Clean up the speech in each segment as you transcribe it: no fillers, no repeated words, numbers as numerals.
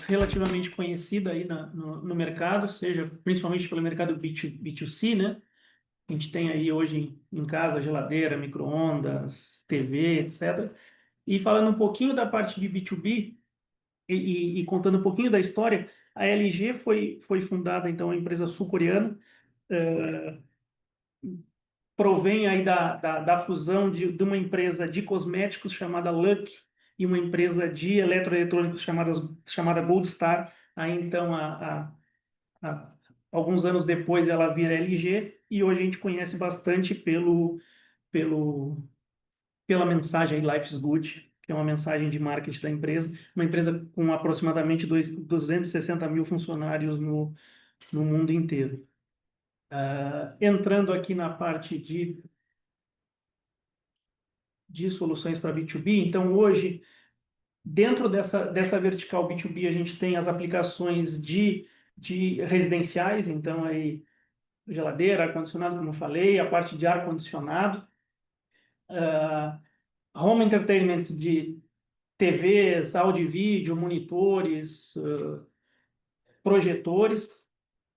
relativamente conhecida aí no mercado, seja principalmente pelo mercado B2C, né? A gente tem aí hoje em casa geladeira, micro-ondas, TV, etc. E falando um pouquinho da parte de B2B e contando um pouquinho da história, a LG foi fundada, então, uma empresa sul-coreana, provém aí da fusão de uma empresa de cosméticos chamada Luck e uma empresa de eletroeletrônicos chamada Gold Star. Aí, então, há alguns anos depois, ela vira LG e hoje a gente conhece bastante pelo, pela mensagem aí, Life is Good, que é uma mensagem de marketing da empresa, uma empresa com aproximadamente 260 mil funcionários no mundo inteiro. Entrando aqui na parte de soluções para B2B, então hoje, dentro dessa vertical B2B, a gente tem as aplicações de residenciais, então aí geladeira, ar-condicionado, como eu falei, a parte de ar-condicionado, home entertainment de TVs, áudio e vídeo, monitores, projetores.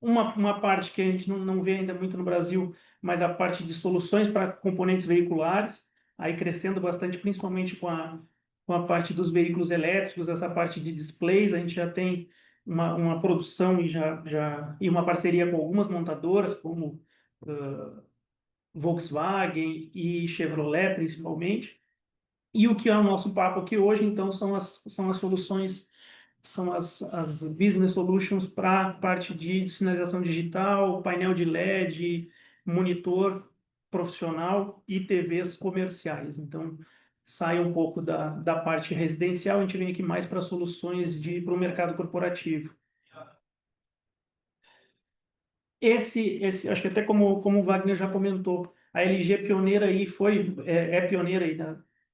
Uma parte que a gente não vê ainda muito no Brasil, mas a parte de soluções para componentes veiculares, aí crescendo bastante, principalmente com a parte dos veículos elétricos, essa parte de displays, a gente já tem uma produção e uma parceria com algumas montadoras, como Volkswagen e Chevrolet, principalmente. E o que é o nosso papo aqui hoje, então, são as soluções, são as business solutions para a parte de sinalização digital, painel de LED, monitor profissional e TVs comerciais. Então, sai um pouco da parte residencial, a gente vem aqui mais para soluções para o mercado corporativo. Acho que até como o Wagner já comentou, a LG é pioneira aí, é pioneira aí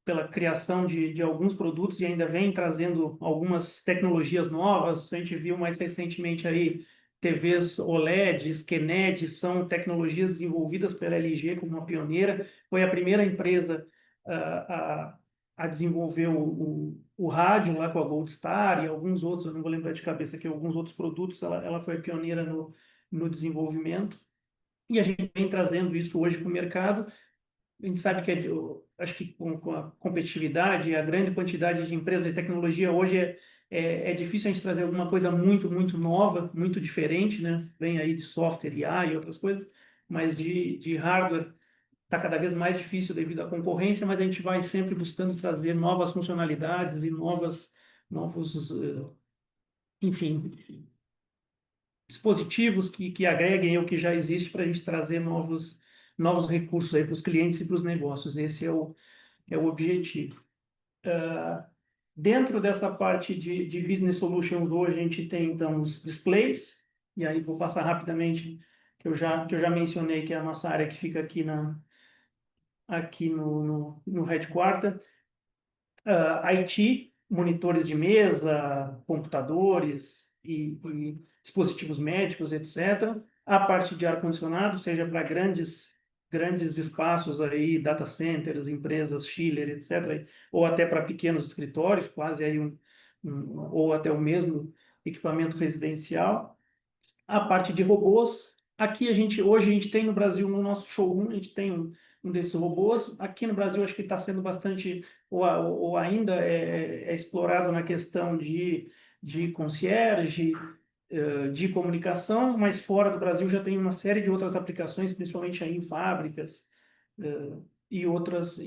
pela criação de alguns produtos e ainda vem trazendo algumas tecnologias novas. A gente viu mais recentemente aí TVs OLEDs, QNED, são tecnologias desenvolvidas pela LG como uma pioneira. Foi a primeira empresa a desenvolver o rádio lá com a Gold Star e alguns outros, eu não vou lembrar de cabeça aqui, alguns outros produtos, ela foi pioneira no desenvolvimento, e a gente vem trazendo isso hoje para o mercado. A gente sabe que, acho que com a competitividade e a grande quantidade de empresas de tecnologia, hoje é difícil a gente trazer alguma coisa muito, muito nova, muito diferente, né? Vem aí de software, IA e outras coisas, mas de hardware está cada vez mais difícil devido à concorrência, mas a gente vai sempre buscando trazer novas funcionalidades e novos, enfim, dispositivos que agreguem o que já existe para a gente trazer novos recursos aí para os clientes e para os negócios. Esse é o objetivo. Dentro dessa parte de Business Solutions, hoje a gente tem, então, os displays, e aí vou passar rapidamente, que eu já mencionei, que é a nossa área que fica aqui no headquarter. IT, monitores de mesa, computadores e dispositivos médicos, etc. A parte de ar-condicionado, seja para grandes espaços aí, data centers, empresas, chiller, etc., ou até para pequenos escritórios, quase aí ou até o mesmo equipamento residencial. A parte de robôs, hoje a gente tem no Brasil, no nosso showroom, a gente tem um desses robôs. Aqui no Brasil, acho que está sendo bastante, ou ainda é explorado na questão de concierge, de comunicação, mas fora do Brasil já tem uma série de outras aplicações, principalmente aí em fábricas, e outras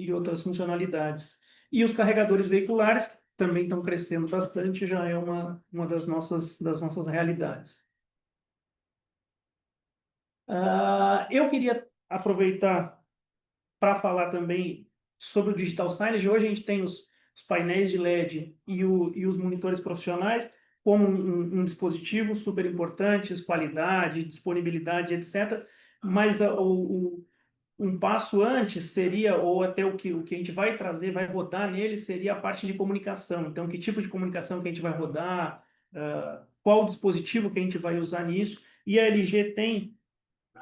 funcionalidades. E os carregadores veiculares também estão crescendo bastante, já é uma das nossas realidades. Eu queria aproveitar para falar também sobre o Digital Signage. Hoje a gente tem os painéis de LED e os monitores profissionais como um dispositivo super importante, qualidade, disponibilidade, etc. Mas um passo antes seria, ou até o que a gente vai trazer, vai rodar nele, seria a parte de comunicação. Então, que tipo de comunicação que a gente vai rodar, qual dispositivo que a gente vai usar nisso. E a LG tem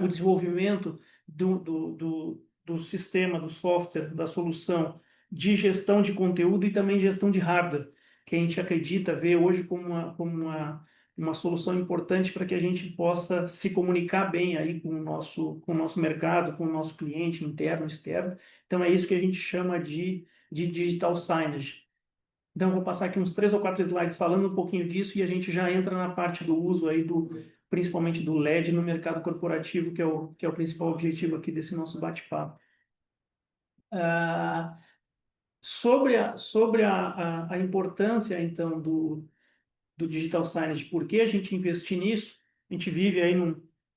o desenvolvimento do sistema, do software, da solução de gestão de conteúdo e também gestão de hardware. que a gente acredita, vê hoje uma solução importante para que a gente possa se comunicar bem aí com o nosso mercado, com o nosso cliente interno, externo. Então, é isso que a gente chama de digital signage. Então, eu vou passar aqui uns 3 ou 4 slides falando um pouquinho disso e a gente já entra na parte do uso aí principalmente do LED no mercado corporativo, que é o principal objetivo aqui desse nosso bate-papo. Ah, sobre a importância, então, do digital signage, por que a gente investir nisso? A gente vive aí,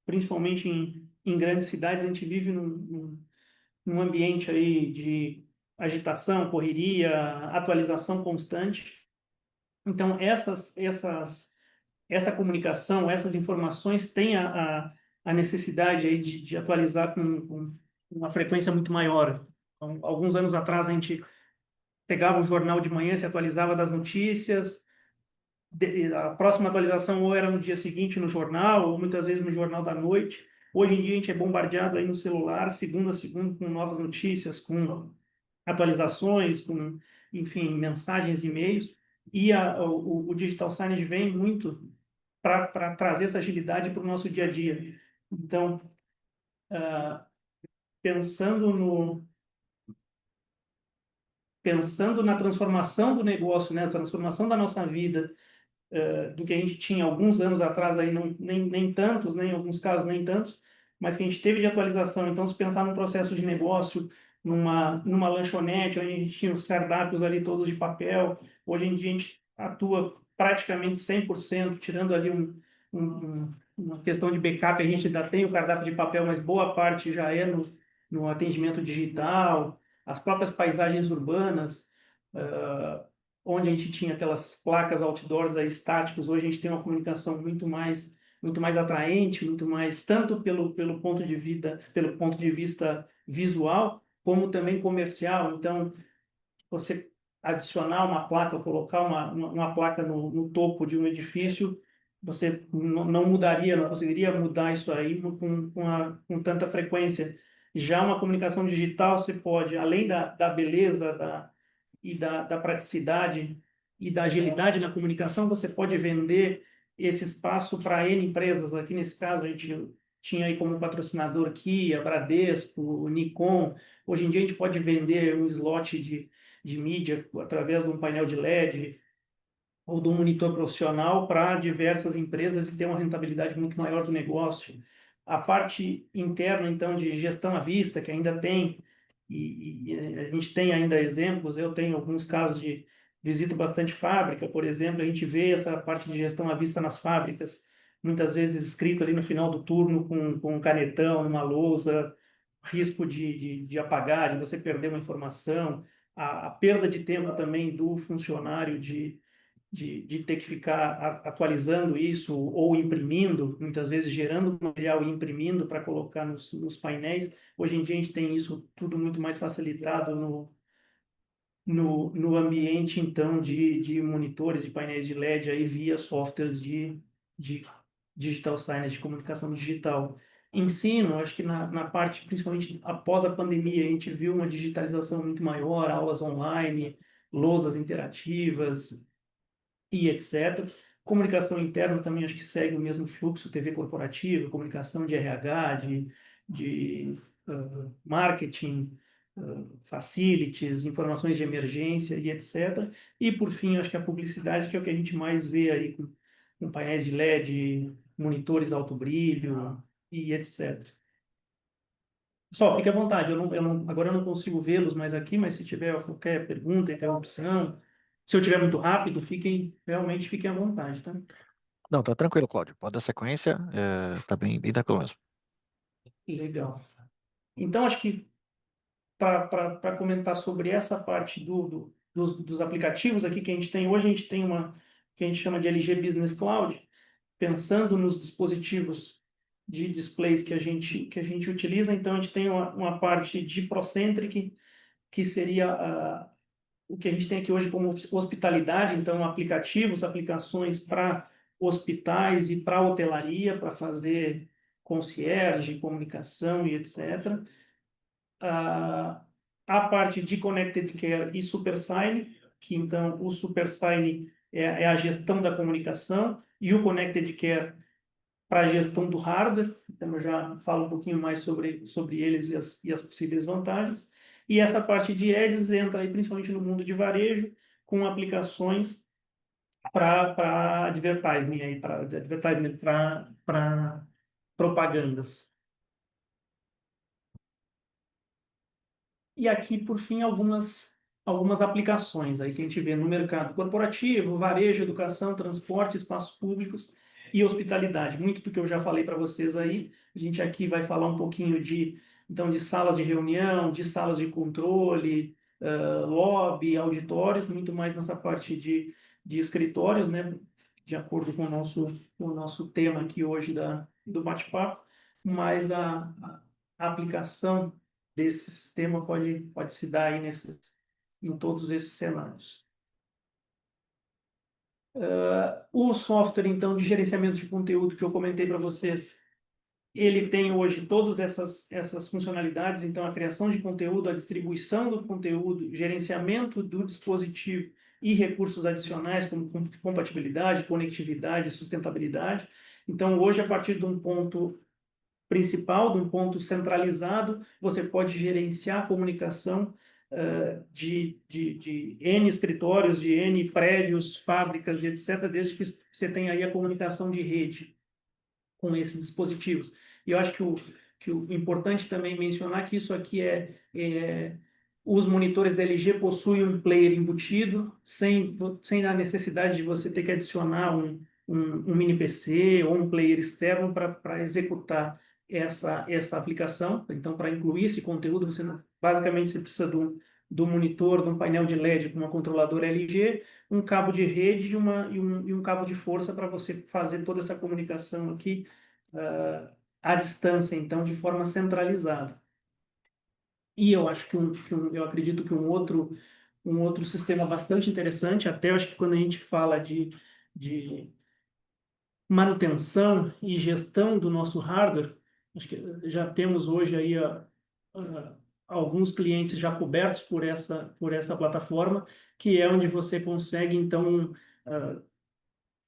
principalmente em grandes cidades, a gente vive num ambiente aí de agitação, correria, atualização constante. Então, essa comunicação, essas informações têm a necessidade aí de atualizar com uma frequência muito maior. Então, alguns anos atrás, a gente pegava o jornal de manhã, se atualizava das notícias, a próxima atualização ou era no dia seguinte no jornal, ou muitas vezes no jornal da noite. Hoje em dia, a gente é bombardeado aí no celular, segundo a segundo, com novas notícias, com atualizações, com, enfim, mensagens, e-mails. E o Digital Signage vem muito para trazer essa agilidade para o nosso dia a dia. Então, pensando pensando na transformação do negócio, né, a transformação da nossa vida, do que a gente tinha alguns anos atrás, aí não, nem tantos, nem em alguns casos nem tantos, mas que a gente teve de atualização. Então, se pensar num processo de negócio, numa lanchonete, onde a gente tinha os cardápios ali todos de papel, hoje em dia a gente atua praticamente 100%, tirando ali uma questão de backup, a gente ainda tem o cardápio de papel, mas boa parte já é no atendimento digital, as próprias paisagens urbanas, uh, onde a gente tinha aquelas placas outdoors aí, estáticos, hoje a gente tem uma comunicação muito mais atraente, muito mais, tanto pelo pelo ponto de vista visual, como também comercial. Então, você adicionar uma placa, ou colocar uma placa no topo de um edifício, você não mudaria, não conseguiria mudar isso aí com tanta frequência. Já uma comunicação digital, você pode, além da beleza, da praticidade e da agilidade na comunicação, você pode vender esse espaço para N empresas. Aqui nesse caso, a gente tinha aí como patrocinador Kia, Bradesco, Nikon. Hoje em dia, a gente pode vender um slot de mídia através de um painel de LED ou de um monitor profissional para diversas empresas e ter uma rentabilidade muito maior do negócio. A parte interna, então, de gestão à vista, que ainda tem, e a gente tem ainda exemplos, eu tenho alguns casos de visito bastante fábrica, por exemplo, a gente vê essa parte de gestão à vista nas fábricas, muitas vezes escrito ali no final do turno com um canetão, numa lousa, risco de apagar, de você perder uma informação, a perda de tempo também do funcionário de ter que ficar atualizando isso ou imprimindo, muitas vezes gerando material e imprimindo para colocar nos painéis. Hoje em dia a gente tem isso tudo muito mais facilitado no ambiente, então, de monitores, de painéis de LED, aí via softwares de digital signage, de comunicação digital. Ensino, acho que na parte, principalmente após a pandemia, a gente viu uma digitalização muito maior, aulas online, lousas interativas, e etc. Comunicação interna também acho que segue o mesmo fluxo, TV corporativa, comunicação de RH, de marketing, facilities, informações de emergência e etc. E, por fim, acho que a publicidade, que é o que a gente mais vê aí com painéis de LED, monitores alto brilho e etc. Só, fique à vontade. Agora eu não consigo vê-los mais aqui, mas se tiver qualquer pergunta, interrupção, se eu tiver muito rápido, realmente fiquem à vontade, tá? Não, tá tranquilo, Cláudio. Pode dar sequência, tá bem tranquilo mesmo. Legal. Então, acho que para comentar sobre essa parte dos aplicativos aqui que a gente tem, hoje a gente tem uma que a gente chama de LG Business Cloud, pensando nos dispositivos de displays que a gente utiliza. Então, a gente tem uma parte de ProCentric, que seria o que a gente tem aqui hoje como hospitalidade, então aplicativos, aplicações para hospitais e para hotelaria, para fazer concierge, comunicação e etc. A parte de Connected Care e SuperSign, que então o SuperSign é a gestão da comunicação e o Connected Care para a gestão do hardware. Então eu já falo um pouquinho mais sobre eles e as possíveis vantagens. E essa parte de ads entra aí principalmente no mundo de varejo, com aplicações para advertising, aí, para propagandas. E aqui, por fim, algumas aplicações aí que a gente vê no mercado corporativo, varejo, educação, transporte, espaços públicos e hospitalidade. Muito do que eu já falei para vocês aí, a gente aqui vai falar um pouquinho então, de salas de reunião, de salas de controle, lobby, auditórios, muito mais nessa parte de escritórios, né? De acordo com o nosso tema aqui hoje do bate-papo, mas a aplicação desse sistema pode se dar aí em todos esses cenários. O software, então, de gerenciamento de conteúdo que eu comentei para vocês, ele tem hoje todas essas funcionalidades, então a criação de conteúdo, a distribuição do conteúdo, gerenciamento do dispositivo e recursos adicionais como compatibilidade, conectividade, sustentabilidade. Então, hoje, a partir de um ponto principal, de um ponto centralizado, você pode gerenciar a comunicação de N escritórios, de N prédios, fábricas, etc., desde que você tenha aí a comunicação de rede com esses dispositivos. E eu acho que o importante também mencionar que isso aqui os monitores da LG possuem um player embutido, sem a necessidade de você ter que adicionar um mini PC ou um player externo para executar essa aplicação. Então, para incluir esse conteúdo, basicamente você precisa do monitor, de um painel de LED com uma controladora LG, um cabo de rede e um cabo de força para você fazer toda essa comunicação aqui à distância, então, de forma centralizada. E eu acho eu acredito que um outro sistema bastante interessante, até eu acho que quando a gente fala de manutenção e gestão do nosso hardware, acho que já temos hoje aí alguns clientes já cobertos por essa plataforma, que é onde você consegue, então,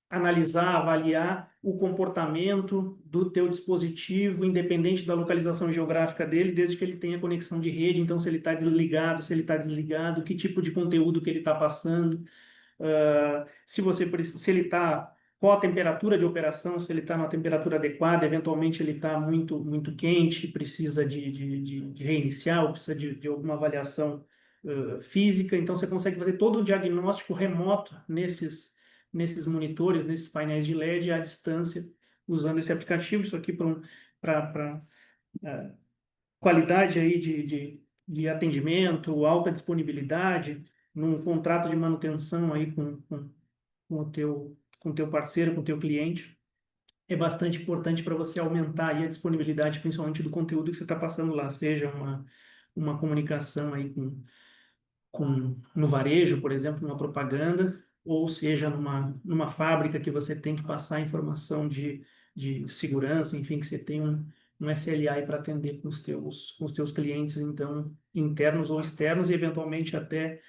analisar, avaliar o comportamento do teu dispositivo, independente da localização geográfica dele, desde que ele tenha conexão de rede, então se ele está desligado, se ele está desligado, que tipo de conteúdo que ele está passando, se ele está, qual a temperatura de operação, se ele está na temperatura adequada, eventualmente ele está muito quente, precisa de reiniciar, ou precisa de alguma avaliação física, então você consegue fazer todo o diagnóstico remoto nesses monitores, nesses painéis de LED à distância, usando esse aplicativo, isso aqui para qualidade aí de atendimento, alta disponibilidade, num contrato de manutenção aí com o teu parceiro, com o teu cliente, é bastante importante para você aumentar aí a disponibilidade, principalmente do conteúdo que você está passando lá, seja uma comunicação aí no varejo, por exemplo, numa propaganda, ou seja, numa fábrica que você tem que passar informação de segurança, enfim, que você tem um SLA para atender com os teus clientes, então, internos ou externos, e eventualmente até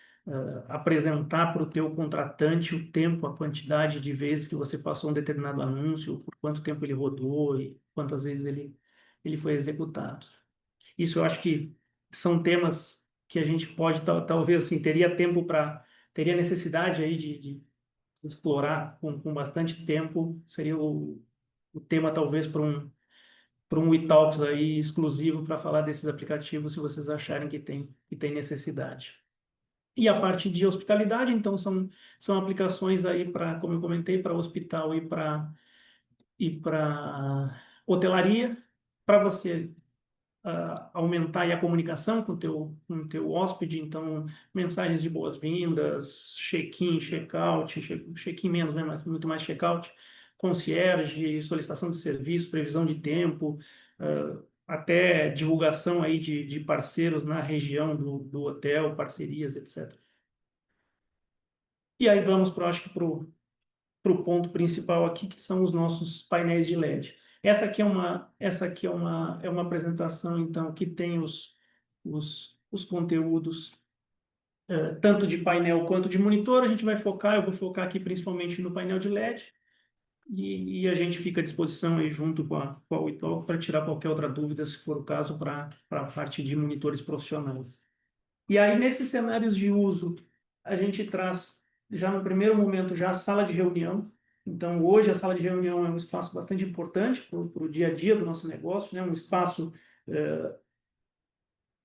apresentar para o teu contratante o tempo, a quantidade de vezes que você passou um determinado anúncio, por quanto tempo ele rodou e quantas vezes ele foi executado. Isso eu acho que são temas que a gente pode, talvez, assim, teria necessidade aí de explorar com bastante tempo, seria o tema, talvez, para um WeTalks aí exclusivo para falar desses aplicativos, se vocês acharem que tem necessidade. E a parte de hospitalidade, então, são aplicações aí para, como eu comentei, para hospital e para hotelaria, para você aumentar aí a comunicação com o teu hóspede, então mensagens de boas-vindas, check-in, check-out, check-in menos, né, mas muito mais check-out, concierge, solicitação de serviço, previsão de tempo, até divulgação aí de parceiros na região do hotel, parcerias, etc. E aí vamos, acho que para o ponto principal aqui, que são os nossos painéis de LED. Essa aqui é uma apresentação, então, que tem os conteúdos tanto de painel quanto de monitor. A gente vai focar, eu vou focar aqui principalmente no painel de LED, e a gente fica à disposição aí junto com a Uitol para tirar qualquer outra dúvida, se for o caso, para a parte de monitores profissionais. E aí, nesses cenários de uso, a gente traz, já no primeiro momento, já a sala de reunião. Então, hoje, a sala de reunião é um espaço bastante importante para o dia a dia do nosso negócio, né? Um espaço,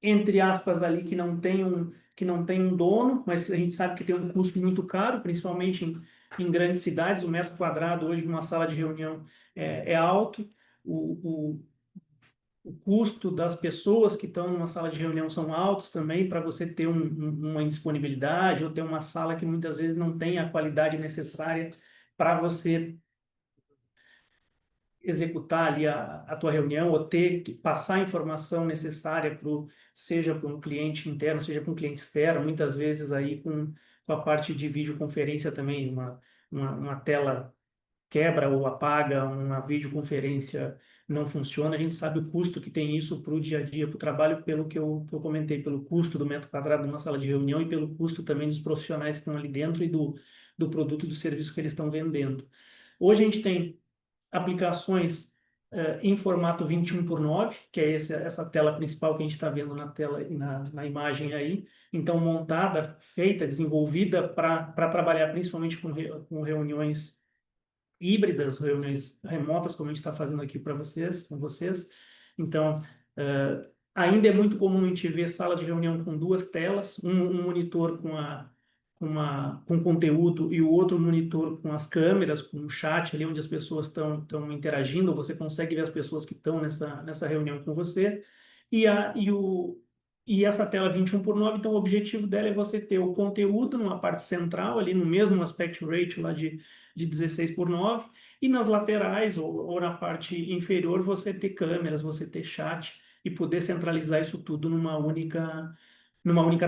entre aspas, ali que não tem um dono, mas que a gente sabe que tem um custo muito caro, principalmente em grandes cidades. O metro quadrado hoje de uma sala de reunião é alto. O, o custo das pessoas que estão numa sala de reunião são altos também, para você ter uma indisponibilidade ou ter uma sala que muitas vezes não tem a qualidade necessária para você executar ali a tua reunião ou ter que passar a informação necessária seja para um cliente interno, seja para um cliente externo, muitas vezes aí com a parte de videoconferência também, uma tela quebra ou apaga, uma videoconferência não funciona, a gente sabe o custo que tem isso para o dia a dia, para o trabalho, pelo que eu comentei, pelo custo do metro quadrado de uma sala de reunião e pelo custo também dos profissionais que estão ali dentro e do produto e do serviço que eles estão vendendo. Hoje a gente tem aplicações em formato 21:9, que é essa tela principal que a gente está vendo na tela, na imagem aí. Então, montada, feita, desenvolvida para trabalhar principalmente com reuniões híbridas, reuniões remotas, como a gente está fazendo aqui para vocês, com vocês. Então, ainda é muito comum a gente ver sala de reunião com duas telas, um monitor com conteúdo e o outro monitor com as câmeras, com o chat ali onde as pessoas estão interagindo, você consegue ver as pessoas que estão nessa reunião com você. E, a, e, o, e essa tela 21:9, então o objetivo dela é você ter o conteúdo numa parte central, ali no mesmo aspect ratio lá de 16:9, e nas laterais ou na parte inferior você ter câmeras, você ter chat e poder centralizar isso tudo numa única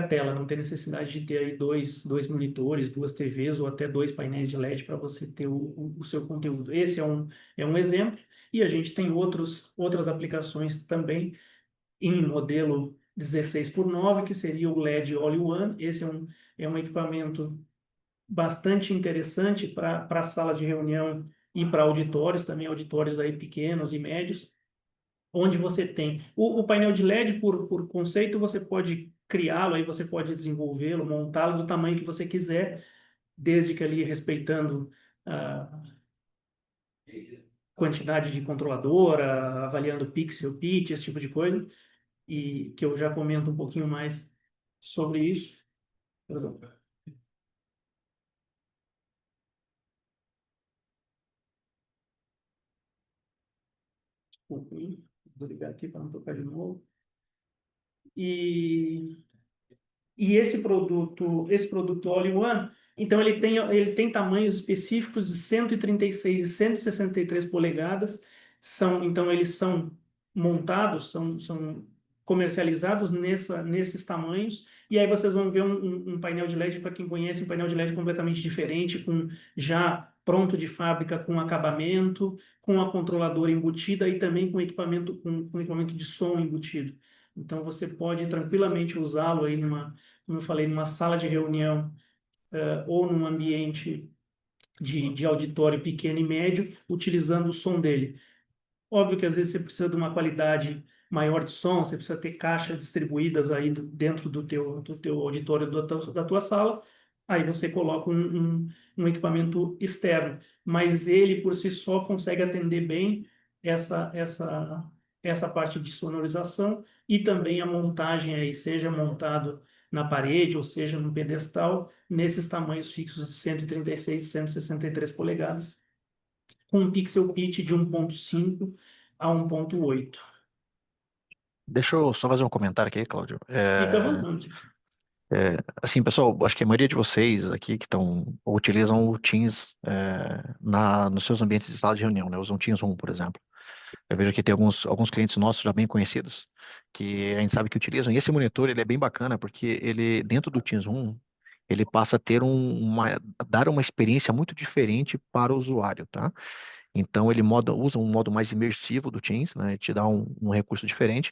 tela, não ter necessidade de ter aí dois monitores, duas TVs ou até dois painéis de LED para você ter o seu conteúdo. Esse é um exemplo, e a gente tem outras aplicações também em modelo 16:9, que seria o LED All-in-One. Esse é um equipamento bastante interessante para sala de reunião e para auditórios, também auditórios aí pequenos e médios, onde você tem o painel de LED, por conceito, você pode criá-lo, aí você pode desenvolvê-lo, montá-lo do tamanho que você quiser, desde que ali respeitando a quantidade de controladora, avaliando pixel, pitch, esse tipo de coisa, e que eu já comento um pouquinho mais sobre isso. Perdão. Desculpa aí. Vou ligar aqui para não tocar de novo. E esse produto All-in-One, então ele tem tamanhos específicos de 136 e 163 polegadas, então eles são montados, são comercializados nesses tamanhos, e aí vocês vão ver um painel de LED, para quem conhece, um painel de LED completamente diferente, com já pronto de fábrica, com acabamento, com a controladora embutida e também com equipamento de som embutido. Então você pode tranquilamente usá-lo aí como eu falei, numa sala de reunião, ou num ambiente de auditório pequeno e médio, utilizando o som dele. Óbvio que às vezes você precisa de uma qualidade maior de som, você precisa ter caixas distribuídas aí dentro do teu auditório, da tua sala, aí você coloca um equipamento externo, mas ele por si só consegue atender bem essa, essa, essa parte de sonorização e também a montagem aí, seja montado na parede ou seja no pedestal, nesses tamanhos fixos de 136 e 163 polegadas com um pixel pitch de 1.5 a 1.8. Deixa eu só fazer um comentário aqui, Cláudio. Fica à vontade. Assim, pessoal, acho que a maioria de vocês aqui que estão utilizam o Teams nos seus ambientes de sala de reunião, né? Usam o Teams Room, por exemplo. Eu vejo que tem alguns clientes nossos já bem conhecidos que a gente sabe que utilizam. E esse monitor, ele é bem bacana porque ele, dentro do Teams Room, ele passa a ter dar uma experiência muito diferente para o usuário, tá? Então, usa um modo mais imersivo do Teams, né? Te dá um recurso diferente.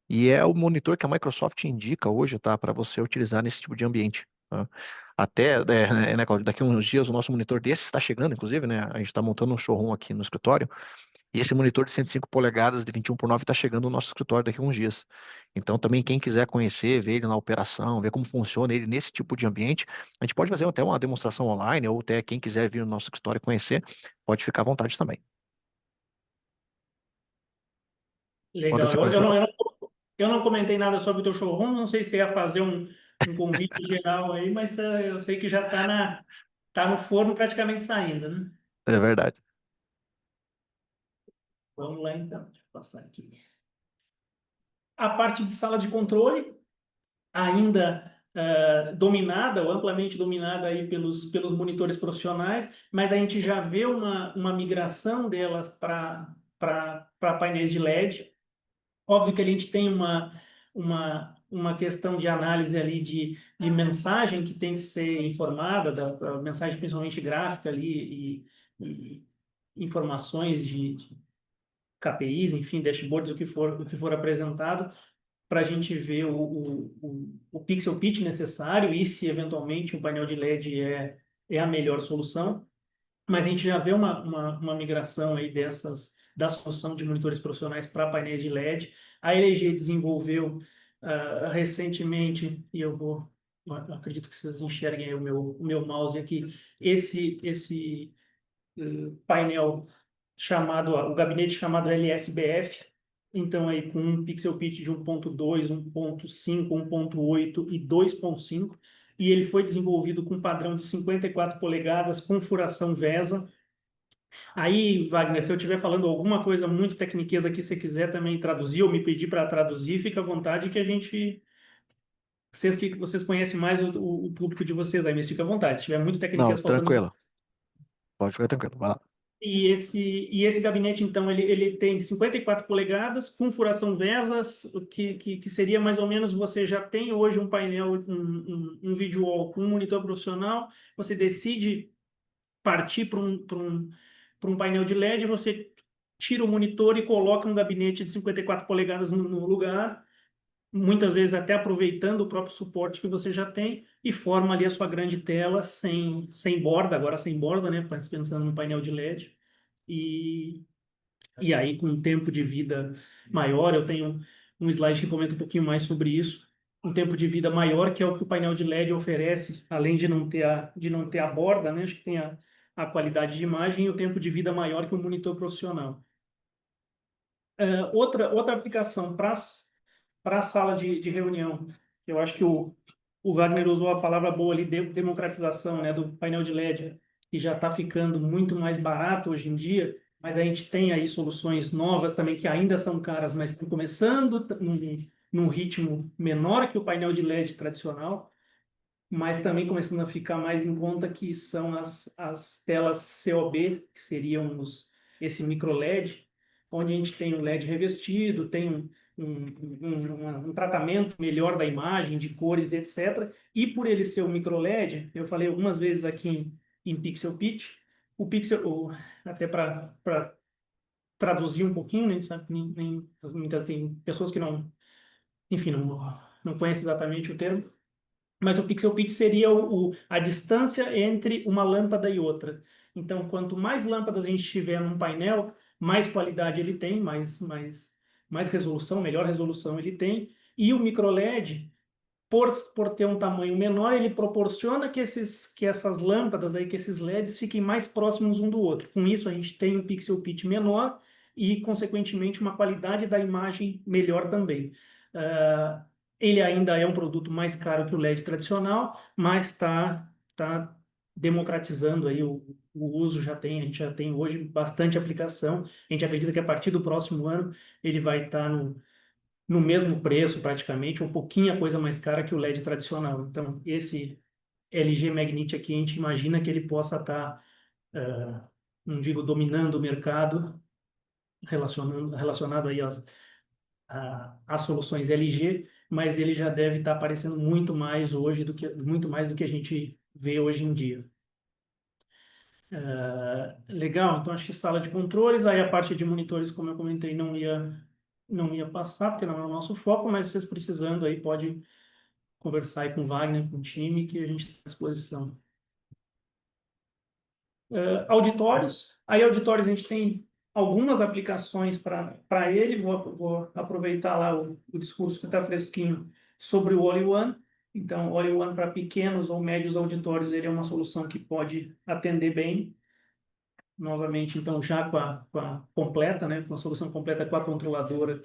e é o monitor que a Microsoft indica hoje, tá, para você utilizar nesse tipo de ambiente. Tá? Até, né, Cláudio, daqui a uns dias o nosso monitor desse está chegando, inclusive, né? A gente está montando um showroom aqui no escritório, e esse monitor de 105 polegadas de 21:9 está chegando no nosso escritório daqui a uns dias. Então, também quem quiser conhecer, ver ele na operação, ver como funciona ele nesse tipo de ambiente, a gente pode fazer até uma demonstração online, ou até quem quiser vir no nosso escritório conhecer, pode ficar à vontade também. Quando Legal. você conhecer. Eu não comentei nada sobre o teu showroom, não sei se ia fazer um convite geral aí, mas eu sei que já está tá no forno praticamente saindo, né? É verdade. Vamos lá então, deixa eu passar aqui. A parte de sala de controle, ainda dominada, ou amplamente dominada aí pelos monitores profissionais, mas a gente já vê uma migração delas para painéis de LED. Óbvio que a gente tem uma questão de análise ali de mensagem que tem que ser informada, da mensagem principalmente gráfica ali e informações de KPIs, enfim, dashboards, o que for apresentado, para a gente ver o pixel pitch necessário e se eventualmente um painel de LED é a melhor solução. Mas a gente já vê uma migração aí da solução de monitores profissionais para painéis de LED. A LG desenvolveu recentemente, e acredito que vocês enxerguem aí o meu mouse aqui, esse painel o gabinete chamado LSBF, então aí com um pixel pitch de 1.2, 1.5, 1.8 e 2.5, e ele foi desenvolvido com padrão de 54 polegadas com furação VESA. Aí, Wagner, se eu estiver falando alguma coisa muito tecniqueza que você quiser também traduzir ou me pedir para traduzir, fica à vontade que a gente. Vocês conhecem mais o público de vocês aí, mas fica à vontade. Se tiver muito Não, tecniqueza faltando. tranquilo. Pode ficar tranquilo. Vai lá. E esse gabinete, então, ele tem 54 polegadas com furação VESA, que seria mais ou menos, você já tem hoje um painel, um video wall com um monitor profissional, você decide partir para um painel de LED, você tira o monitor e coloca um gabinete de 54 polegadas no lugar, muitas vezes até aproveitando o próprio suporte que você já tem, e forma ali a sua grande tela sem borda, agora sem borda, né? Pensando no painel de LED. E, e aí, com um tempo de vida maior, eu tenho um slide que comenta um pouquinho mais sobre isso. Um tempo de vida maior, que é o que o painel de LED oferece, além de não ter a borda, né? Acho que tem a qualidade de imagem e o tempo de vida maior que o monitor profissional. Outra aplicação para a sala de reunião, eu acho que o Wagner usou a palavra boa ali, democratização, né, do painel de LED, que já está ficando muito mais barato hoje em dia, mas a gente tem aí soluções novas também que ainda são caras, mas estão começando num ritmo menor que o painel de LED tradicional, mas também começando a ficar mais em conta, que são as telas COB, que seriam esse micro LED, onde a gente tem um LED revestido, tem um tratamento melhor da imagem, de cores, etc. E por ele ser um micro LED, eu falei algumas vezes aqui em Pixel Pitch, até para traduzir um pouquinho, né, sabe, muitas, tem pessoas que não, enfim, não conhecem exatamente o termo, mas o pixel pitch seria a distância entre uma lâmpada e outra. Então, quanto mais lâmpadas a gente tiver num painel, mais qualidade ele tem, mais resolução, melhor resolução ele tem. E o microLED, por ter um tamanho menor, ele proporciona que essas lâmpadas aí, que esses LEDs fiquem mais próximos um do outro. Com isso, a gente tem um pixel pitch menor e, consequentemente, uma qualidade da imagem melhor também. Uh, Ele ainda é um produto mais caro que o LED tradicional, mas tá democratizando aí o uso, a gente já tem hoje bastante aplicação. A gente acredita que a partir do próximo ano ele vai estar no mesmo preço praticamente, um pouquinho a coisa mais cara que o LED tradicional. Então, esse LG Magnet aqui, a gente imagina que ele possa estar, não digo dominando o mercado, relacionado aí às soluções LG, mas ele já deve estar aparecendo muito mais hoje muito mais do que a gente vê hoje em dia. Legal, então acho que sala de controles, aí a parte de monitores, como eu comentei, não ia passar, porque não é o nosso foco, mas vocês precisando aí, pode conversar aí com o Wagner, com o time, que a gente está à disposição. Auditórios. Aí, auditórios, a gente tem algumas aplicações para ele. Vou aproveitar lá o discurso que está fresquinho sobre o All-in-One. Então, o All-in-One para pequenos ou médios auditórios, ele é uma solução que pode atender bem. Novamente, então, já com a completa, né? Com a solução completa com a controladora.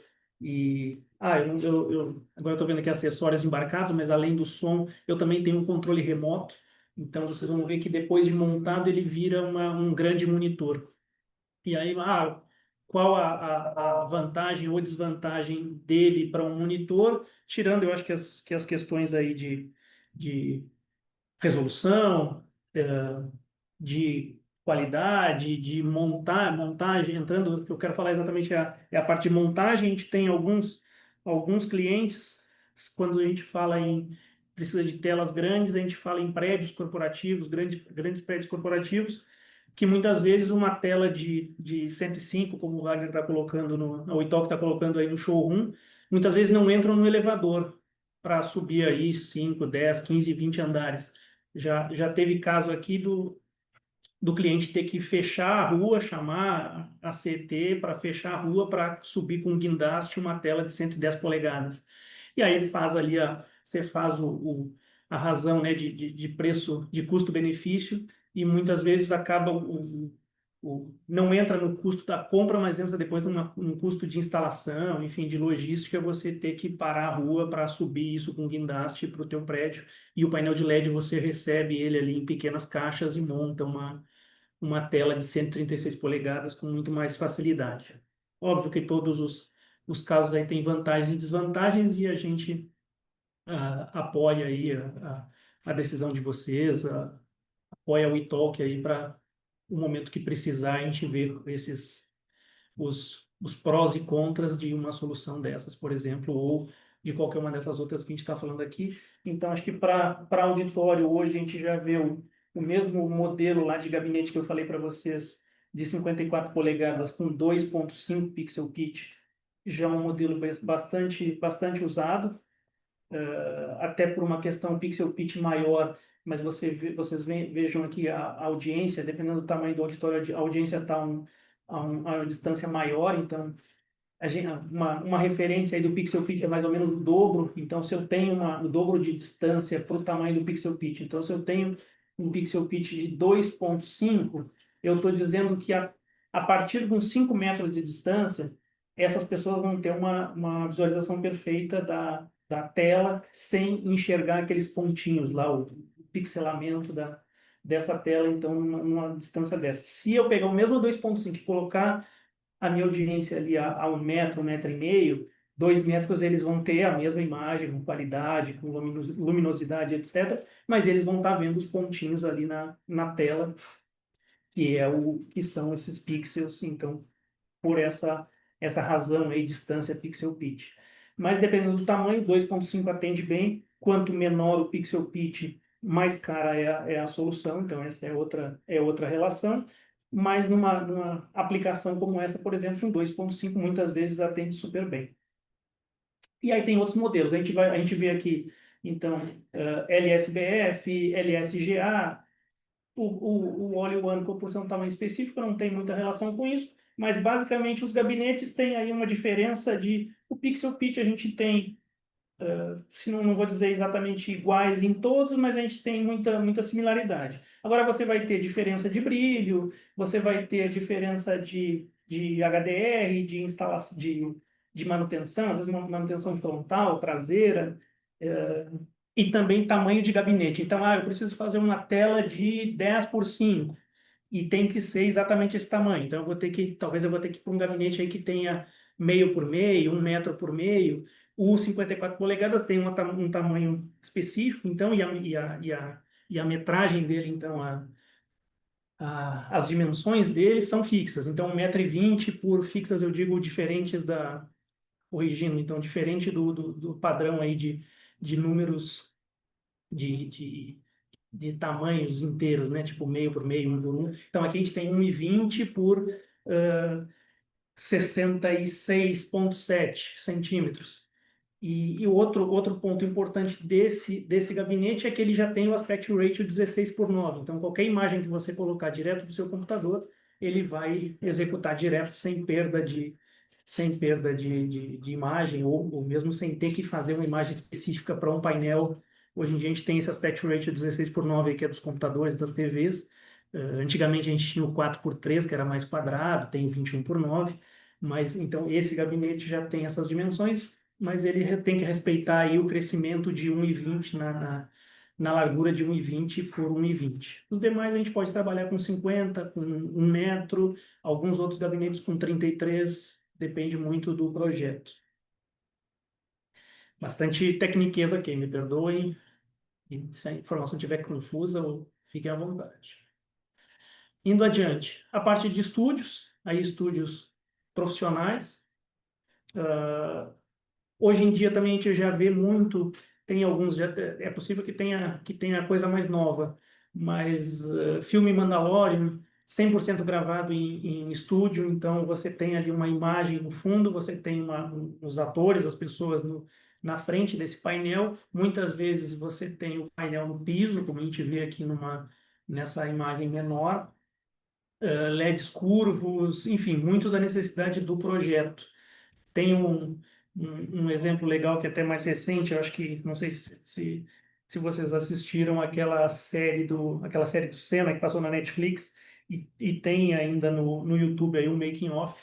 Agora eu estou vendo aqui acessórios embarcados, mas além do som, eu também tenho um controle remoto. Então, vocês vão ver que depois de montado, ele vira um grande monitor. E aí, qual a vantagem ou desvantagem dele para um monitor? Tirando, eu acho que as questões aí de resolução, de qualidade, de montagem, entrando, o que eu quero falar exatamente é a parte de montagem. A gente tem alguns clientes, quando a gente fala precisa de telas grandes, a gente fala em prédios corporativos, grandes prédios corporativos, que muitas vezes uma tela de 105, como o Wagner está colocando, a Oitoc está colocando aí no showroom, muitas vezes não entram no elevador para subir aí 5, 10, 15, 20 andares. Já teve caso aqui do cliente ter que fechar a rua, chamar a CT para fechar a rua para subir com um guindaste uma tela de 110 polegadas. E aí você faz a razão, né, de preço, de custo-benefício, e muitas vezes acaba não entra no custo da compra, mas entra depois num custo de instalação, enfim, de logística, você ter que parar a rua para subir isso com guindaste para o teu prédio. E o painel de LED você recebe ele ali em pequenas caixas e monta uma tela de 136 polegadas com muito mais facilidade. Óbvio que todos os casos aí têm vantagens e desvantagens, e a gente apoia aí a decisão de vocês, apoia o e-talk aí para o momento que precisar a gente ver os prós e contras de uma solução dessas, por exemplo, ou de qualquer uma dessas outras que a gente está falando aqui. Então, acho que para auditório, hoje a gente já vê o mesmo modelo lá de gabinete que eu falei para vocês, de 54 polegadas com 2.5 pixel pitch, já é um modelo bastante usado, até por uma questão pixel pitch maior, mas vocês vejam aqui a audiência, dependendo do tamanho do auditório, a audiência está a uma distância maior, então uma referência aí do pixel pitch é mais ou menos o dobro. Então, se eu tenho o dobro de distância para o tamanho do pixel pitch, então se eu tenho um pixel pitch de 2.5, eu estou dizendo que a partir de uns 5 metros de distância, essas pessoas vão ter uma visualização perfeita da tela sem enxergar aqueles pontinhos lá, o pixelamento dessa tela, então, numa distância dessa. Se eu pegar o mesmo 2.5 e colocar a minha audiência ali a 1 metro, 1 metro e meio, 2 metros eles vão ter a mesma imagem, com qualidade, com luminosidade, etc. Mas eles vão estar vendo os pontinhos ali na tela, que são esses pixels, então, por essa razão aí, distância pixel pitch. Mas dependendo do tamanho, 2.5 atende bem. Quanto menor o pixel pitch, mais cara é a solução. Então, essa é outra relação. Mas numa aplicação como essa, por exemplo, um 2.5 muitas vezes atende super bem. E aí tem outros modelos. A gente vê aqui, então, LSBF, LSGA, o All-in-One por ser um tamanho específico não tem muita relação com isso, mas basicamente os gabinetes têm aí uma diferença o pixel pitch a gente tem, se não vou dizer exatamente iguais em todos, mas a gente tem muita similaridade. Agora você vai ter diferença de brilho, você vai ter diferença de HDR, de instalação, de manutenção, às vezes uma manutenção frontal, traseira, eh, e também tamanho de gabinete. Então, eu preciso fazer uma tela de 10 por 5 e tem que ser exatamente esse tamanho. Então, talvez eu vou ter que ir para um gabinete aí que tenha meio por meio, 1 metro por meio. O 54 polegadas tem um tamanho específico, então, e a metragem dele, então, as dimensões dele são fixas. Então, 1,20 m por fixas, eu digo diferentes corrigindo, então, diferente do padrão aí de números de, de, de tamanhos inteiros, né? Tipo meio por meio, 1 por 1. Então aqui a gente tem 1,20 por 66,7 centímetros. E outro ponto importante desse gabinete é que ele já tem o aspect ratio 16:9. Então, qualquer imagem que você colocar direto do seu computador, ele vai executar direto sem perda de imagem, ou mesmo sem ter que fazer uma imagem específica para um painel. Hoje em dia a gente tem esse aspect ratio 16:9 aí, que é dos computadores, das TVs. Antigamente a gente tinha o 4:3, que era mais quadrado, tem o 21:9. Mas então esse gabinete já tem essas dimensões, mas ele tem que respeitar aí o crescimento de 1,20 na largura de 1,20 por 1,20. Os demais a gente pode trabalhar com 50, com 1 metro, alguns outros gabinetes com 33, depende muito do projeto. Bastante tecniqueza aqui, me perdoem, e se a informação estiver confusa, fiquem à vontade. Indo adiante, a parte de estúdios, aí estúdios profissionais. Hoje em dia também a gente já vê muito, tem alguns, é possível que tenha coisa mais nova, mas filme Mandalorian, 100% gravado em estúdio, então você tem ali uma imagem no fundo, você tem os atores, as pessoas na frente desse painel, muitas vezes você tem o painel no piso, como a gente vê aqui nessa imagem menor, LEDs curvos, enfim, muito da necessidade do projeto. Tem um exemplo legal que é até mais recente, eu acho que, não sei se vocês assistiram aquela série do Senna que passou na Netflix, e tem ainda no YouTube aí um making of,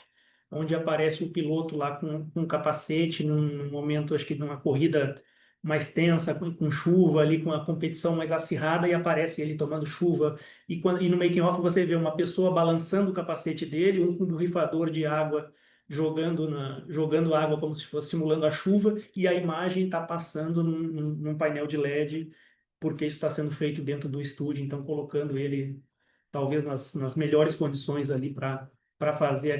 onde aparece o piloto lá com um capacete, num momento, acho que numa corrida mais tensa, com chuva ali, com a competição mais acirrada, e aparece ele tomando chuva. E no making of você vê uma pessoa balançando o capacete dele, um com um borrifador de água jogando água como se fosse simulando a chuva, e a imagem está passando num painel de LED, porque isso está sendo feito dentro do estúdio, então colocando ele talvez nas melhores condições ali para fazer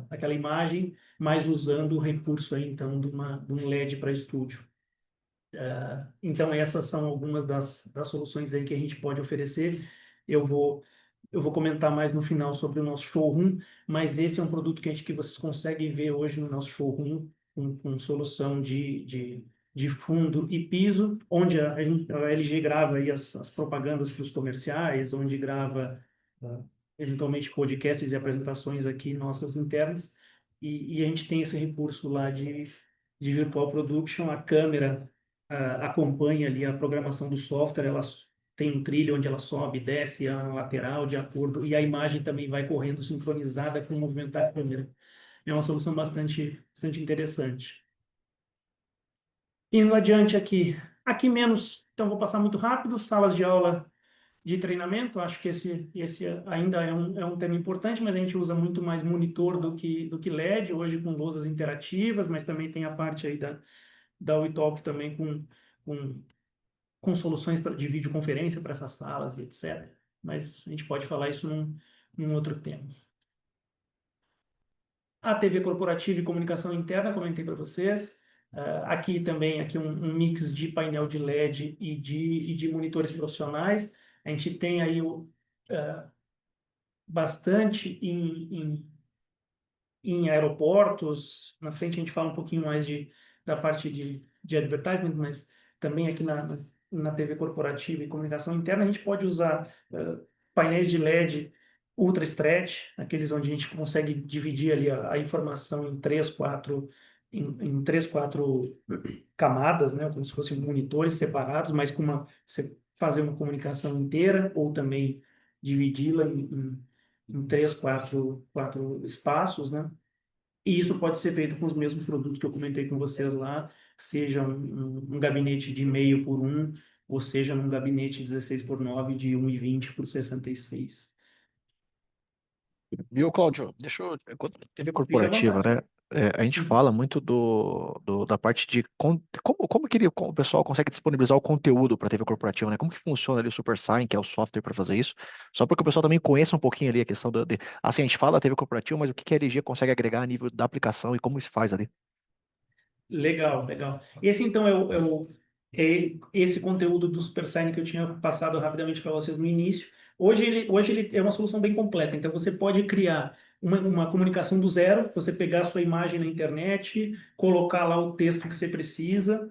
aquela imagem, mas usando o recurso aí então de um LED para estúdio. Então, essas são algumas das soluções aí que a gente pode oferecer. Eu vou comentar mais no final sobre o nosso showroom, mas esse é um produto que vocês conseguem ver hoje no nosso showroom, com solução de fundo e piso, onde a LG grava aí as propagandas para os comerciais, onde grava ah, eventualmente podcasts e apresentações aqui nossas internas, e a gente tem esse recurso lá de Virtual Production, a câmera acompanha ali a programação do software, ela tem um trilho onde ela sobe, desce a lateral de acordo, e a imagem também vai correndo sincronizada com o movimento da câmera. É uma solução bastante interessante. Indo adiante aqui menos, então vou passar muito rápido, salas de aula de treinamento, acho que esse ainda é um tema importante, mas a gente usa muito mais monitor do que LED, hoje com lousas interativas, mas também tem a parte aí da WeTalk também com com soluções de videoconferência para essas salas e etc. Mas a gente pode falar isso num outro tema. A TV corporativa e comunicação interna, comentei para vocês. Aqui também um mix de painel de LED e de monitores profissionais. A gente tem aí bastante em aeroportos. Na frente a gente fala um pouquinho mais da parte de advertisement, mas também aqui na TV corporativa e comunicação interna a gente pode usar painéis de LED ultra stretch, aqueles onde a gente consegue dividir ali a informação em três, quatro camadas, né, como se fossem monitores separados, mas você fazer uma comunicação inteira ou também dividi-la em três, quatro espaços, né? E isso pode ser feito com os mesmos produtos que eu comentei com vocês lá, seja um gabinete de meio por 1, ou seja, num gabinete 16:9 de 1,20 por 66. Viu, Cláudio? Deixa eu. Quanto à TV Fique à corporativa, vontade. né? A gente Uhum. fala muito da parte de como que o pessoal consegue disponibilizar o conteúdo para TV corporativa, né? Como que funciona ali o SuperSign, que é o software para fazer isso? Só para que o pessoal também conheça um pouquinho ali a questão assim, a gente fala da TV corporativa, mas o que que a LG consegue agregar a nível da aplicação e como se faz ali? Legal, legal. Esse então é esse conteúdo do Super Sign que eu tinha passado rapidamente para vocês no início. Hoje ele é uma solução bem completa. Então você pode criar uma comunicação do zero, você pegar a sua imagem na internet, colocar lá o texto que você precisa,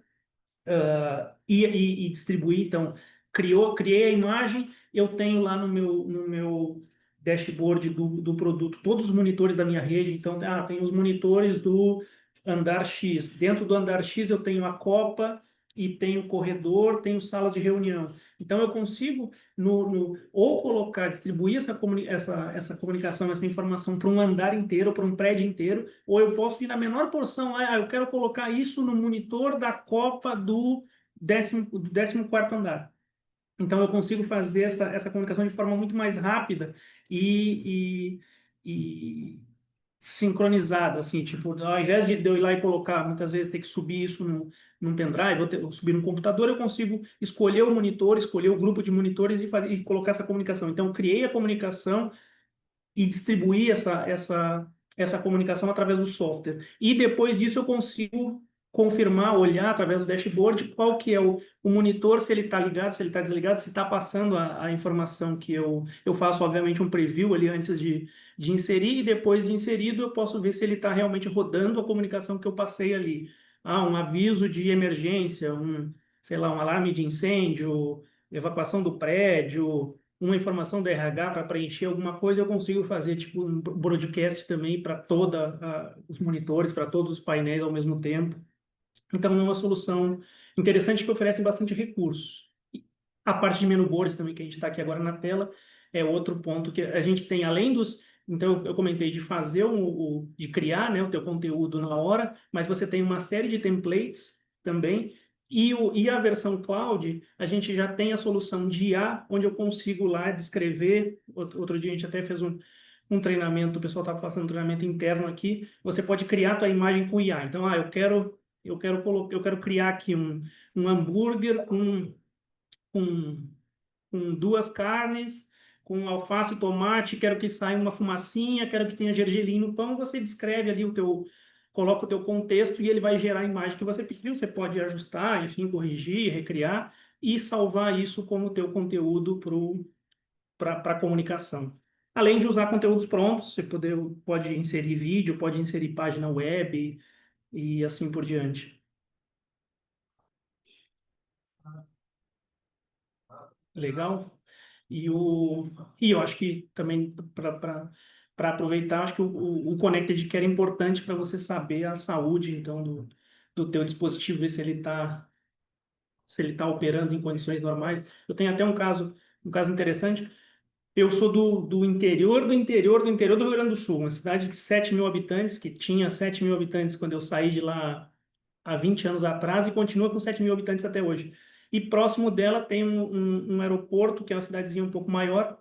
e distribuir. Então, criei a imagem, eu tenho lá no meu dashboard do produto todos os monitores da minha rede. Então, tem os monitores do andar X. Dentro do andar X eu tenho a copa e tenho o corredor, tenho salas de reunião. Então, eu consigo ou colocar, distribuir essa comunicação, essa informação para um andar inteiro, para um prédio inteiro, ou eu posso ir na menor porção lá, eu quero colocar isso no monitor da copa do 14º andar. Então, eu consigo fazer essa comunicação de forma muito mais rápida e sincronizada, assim, tipo, ao invés de eu ir lá e colocar, muitas vezes ter que subir isso num pendrive, ou subir no computador, eu consigo escolher o monitor, escolher o grupo de monitores e colocar essa comunicação. Então, eu criei a comunicação e distribuir essa comunicação através do software. E depois disso eu consigo confirmar, olhar através do dashboard qual que é o monitor, se ele está ligado, se ele está desligado, se está passando a informação que eu faço, obviamente, um preview ali antes de inserir, e depois de inserido eu posso ver se ele está realmente rodando a comunicação que eu passei ali. Um aviso de emergência, sei lá, um alarme de incêndio, evacuação do prédio, uma informação do RH para preencher alguma coisa, eu consigo fazer tipo um broadcast também para toda os monitores, para todos os painéis ao mesmo tempo. Então, é uma solução interessante que oferece bastante recursos. A parte de menu boards também, que a gente está aqui agora na tela, é outro ponto que a gente tem, além dos. Então, eu comentei de fazer de criar, né, o teu conteúdo na hora, mas você tem uma série de templates também. E a versão cloud, a gente já tem a solução de IA, onde eu consigo lá descrever. Outro dia a gente até fez um treinamento, o pessoal estava fazendo um treinamento interno aqui. Você pode criar a tua imagem com IA. Então, eu quero criar aqui um hambúrguer com, com duas carnes, com alface e tomate, quero que saia uma fumacinha, quero que tenha gergelim no pão. Você descreve ali coloca o teu contexto e ele vai gerar a imagem que você pediu. Você pode ajustar, enfim, corrigir, recriar e salvar isso como teu conteúdo para comunicação. Além de usar conteúdos prontos, você pode inserir vídeo, pode inserir página web e assim por diante. Legal? E, o, e eu acho que também, para aproveitar, acho que o Connected Care é importante para você saber a saúde, então, do teu dispositivo, ver se ele tá operando em condições normais. Eu tenho até um caso interessante. Eu sou do interior, do interior, do interior do Rio Grande do Sul, uma cidade de 7 mil habitantes, que tinha 7 mil habitantes quando eu saí de lá há 20 anos atrás e continua com 7 mil habitantes até hoje. E próximo dela tem um aeroporto, que é uma cidadezinha um pouco maior,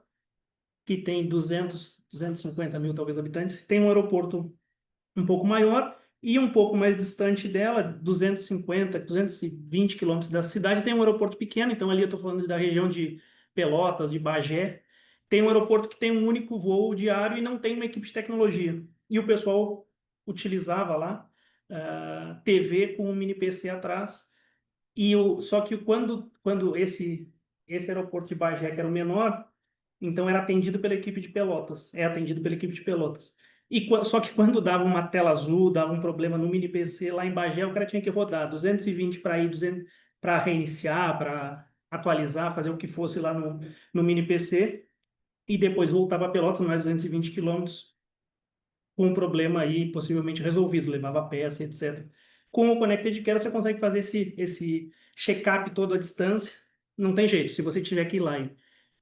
que tem 250 mil, talvez, habitantes. Tem um aeroporto um pouco maior e um pouco mais distante dela, 250, 220 quilômetros da cidade, tem um aeroporto pequeno. Então, ali eu estou falando da região de Pelotas, de Bagé. Tem um aeroporto que tem um único voo diário e não tem uma equipe de tecnologia. E o pessoal utilizava lá TV com um mini PC atrás. Só que quando esse aeroporto de Bagé, que era o menor, então era atendido pela equipe de Pelotas, é atendido pela equipe de Pelotas. Só que quando dava uma tela azul, dava um problema no mini PC lá em Bagé, o cara tinha que rodar 220 para ir, 200 para reiniciar, para atualizar, fazer o que fosse lá no mini PC, e depois voltava a Pelotas, mais 220 quilômetros, com um problema aí possivelmente resolvido, levava peça, etc. Com o Connected Care você consegue fazer esse check-up todo à distância. Não tem jeito, se você tiver que ir lá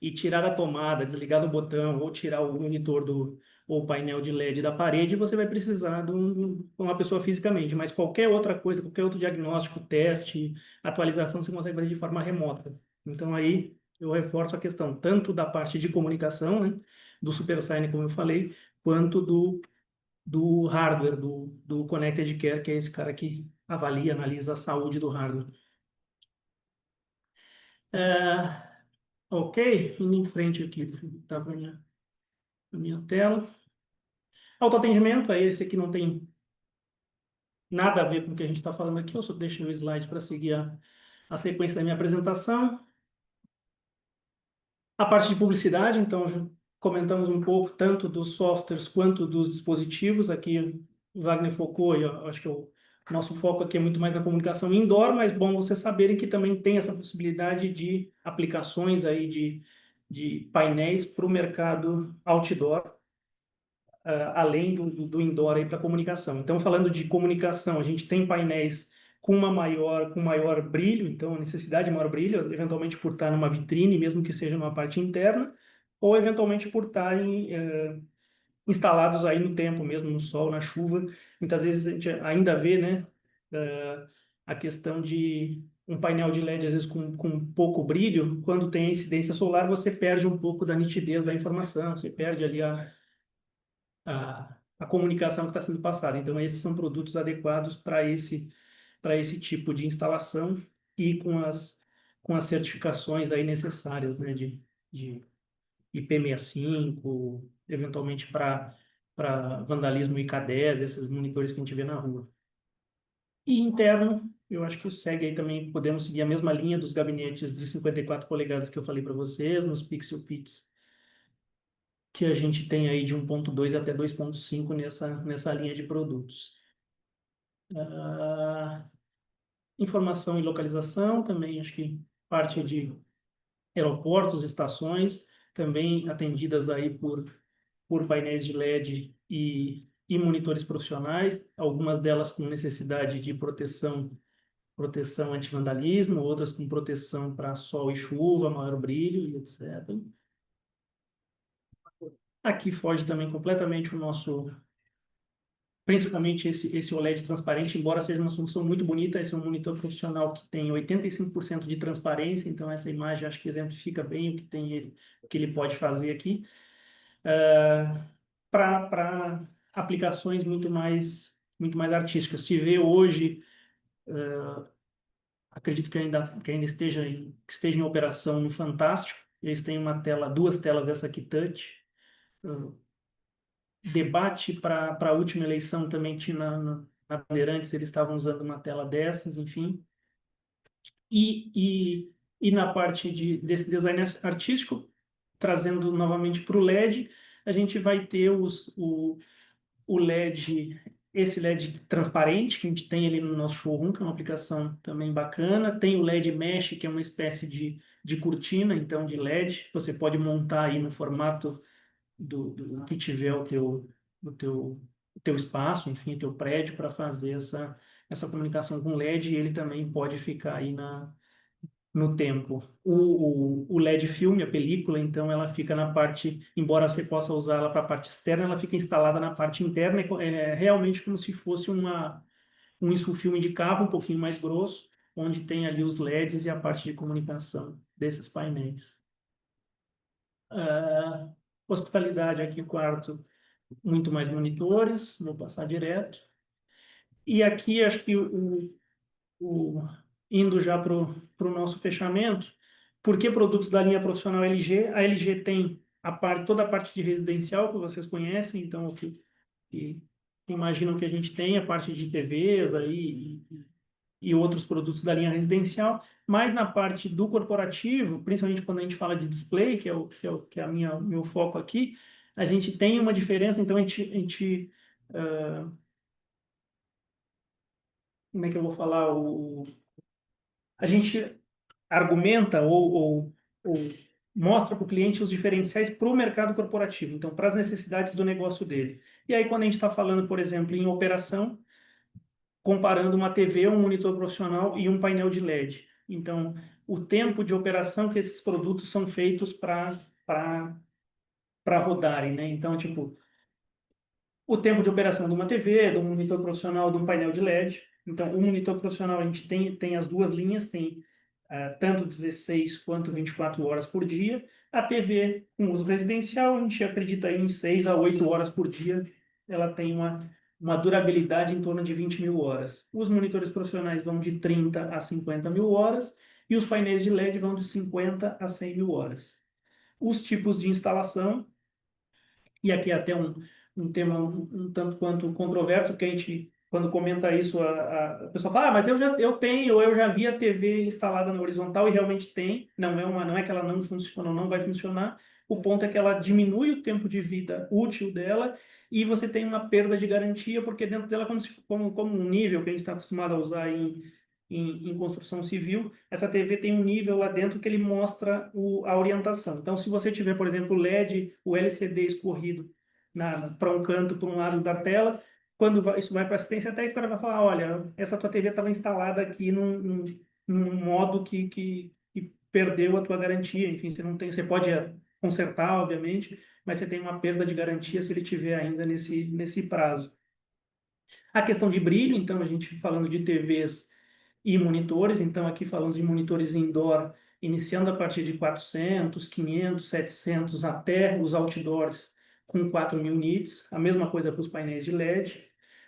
e tirar da tomada, desligar do botão ou tirar o monitor ou o painel de LED da parede, você vai precisar de uma pessoa fisicamente, mas qualquer outra coisa, qualquer outro diagnóstico, teste, atualização, você consegue fazer de forma remota. Então aí eu reforço a questão tanto da parte de comunicação, né, do SuperSign, como eu falei, quanto do hardware, do Connected Care, que é esse cara que avalia, analisa a saúde do hardware. É, ok, indo em frente aqui, tá para minha tela. Autoatendimento, aí esse aqui não tem nada a ver com o que a gente está falando aqui, eu só deixo o slide para seguir a sequência da minha apresentação. A parte de publicidade, então, comentamos um pouco tanto dos softwares quanto dos dispositivos. Aqui o Wagner focou, e eu acho que o nosso foco aqui é muito mais na comunicação indoor, mas bom vocês saberem que também tem essa possibilidade de aplicações aí de painéis para o mercado outdoor, além do indoor aí para comunicação. Então, falando de comunicação, a gente tem painéis com maior brilho, então a necessidade de maior brilho, eventualmente por estar numa vitrine, mesmo que seja numa parte interna, ou eventualmente por estarem instalados aí no tempo mesmo, no sol, na chuva. Muitas vezes a gente ainda vê, né, a questão de um painel de LED, às vezes com pouco brilho, quando tem a incidência solar, você perde um pouco da nitidez da informação, você perde ali a comunicação que está sendo passada. Então, esses são produtos adequados para esse tipo de instalação e com as certificações aí necessárias, né, de IP65, eventualmente para vandalismo IK10, esses monitores que a gente vê na rua. E interno, eu acho que segue aí também, podemos seguir a mesma linha dos gabinetes de 54 polegadas que eu falei para vocês, nos Pixel Pits, que a gente tem aí de 1.2 até 2.5 nessa linha de produtos. Ah, informação e localização também, acho que parte de aeroportos, estações, também atendidas aí por painéis de LED e monitores profissionais, algumas delas com necessidade de proteção anti-vandalismo, outras com proteção para sol e chuva, maior brilho e etc. Aqui foge também completamente o nosso, principalmente esse OLED transparente, embora seja uma solução muito bonita. Esse é um monitor profissional que tem 85% de transparência, então essa imagem acho que exemplifica bem o que ele pode fazer aqui, para aplicações muito mais artísticas. Se vê hoje, acredito que ainda que esteja em operação no Fantástico, eles têm uma tela, duas telas dessa aqui touch. Debate para a última eleição também tinha na Bandeirantes, eles estavam usando uma tela dessas, enfim. E na parte desse design artístico, trazendo novamente para o LED, a gente vai ter o LED, esse LED transparente que a gente tem ali no nosso showroom, que é uma aplicação também bacana. Tem o LED Mesh, que é uma espécie de cortina, então, de LED. Você pode montar aí no formato do que tiver o teu, o teu espaço, enfim, o teu prédio, para fazer essa comunicação com LED, e ele também pode ficar aí no tempo. O LED filme, a película, então, ela fica na parte, embora você possa usá-la para a parte externa, ela fica instalada na parte interna, é realmente como se fosse um insulfilme de carro, um pouquinho mais grosso, onde tem ali os LEDs e a parte de comunicação desses painéis. Hospitalidade aqui, quarto, muito mais monitores, vou passar direto. E aqui, acho que indo já para o nosso fechamento, por que produtos da linha profissional LG? A LG tem toda a parte de residencial que vocês conhecem, então o que imaginam que a gente tem, a parte de TVs aí, e outros produtos da linha residencial, mas na parte do corporativo, principalmente quando a gente fala de display, que é meu foco aqui, a gente tem uma diferença. Então como é que eu vou falar? A gente argumenta ou mostra para o cliente os diferenciais para o mercado corporativo, então para as necessidades do negócio dele. E aí, quando a gente está falando, por exemplo, em operação, comparando uma TV, um monitor profissional e um painel de LED. Então, o tempo de operação que esses produtos são feitos para rodarem, né? Então, tipo, o tempo de operação de uma TV, de um monitor profissional, de um painel de LED. Então, o monitor profissional, a gente tem as duas linhas, tem tanto 16 quanto 24 horas por dia. A TV com uso residencial, a gente acredita em 6 a 8 horas por dia. Ela tem uma durabilidade em torno de 20 mil horas. Os monitores profissionais vão de 30 a 50 mil horas e os painéis de LED vão de 50 a 100 mil horas. Os tipos de instalação, e aqui é até um tema um tanto quanto controverso, que a gente quando comenta isso, a pessoa fala, mas eu tenho, ou eu já vi a TV instalada na horizontal e realmente tem. Não é que ela não funciona ou não vai funcionar. O ponto é que ela diminui o tempo de vida útil dela e você tem uma perda de garantia, porque dentro dela, como um nível que a gente está acostumado a usar em construção civil, essa TV tem um nível lá dentro que ele mostra a orientação. Então, se você tiver, por exemplo, o LED, o LCD escorrido para um canto, para um lado da tela, quando isso vai para assistência técnica, o cara vai falar, olha, essa tua TV estava instalada aqui num modo que perdeu a tua garantia. Enfim, você não tem, você pode consertar, obviamente, mas você tem uma perda de garantia se ele tiver ainda nesse prazo. A questão de brilho, então, a gente falando de TVs e monitores, então aqui falamos de monitores indoor, iniciando a partir de 400, 500, 700, até os outdoors com 4.000 nits, a mesma coisa para os painéis de LED.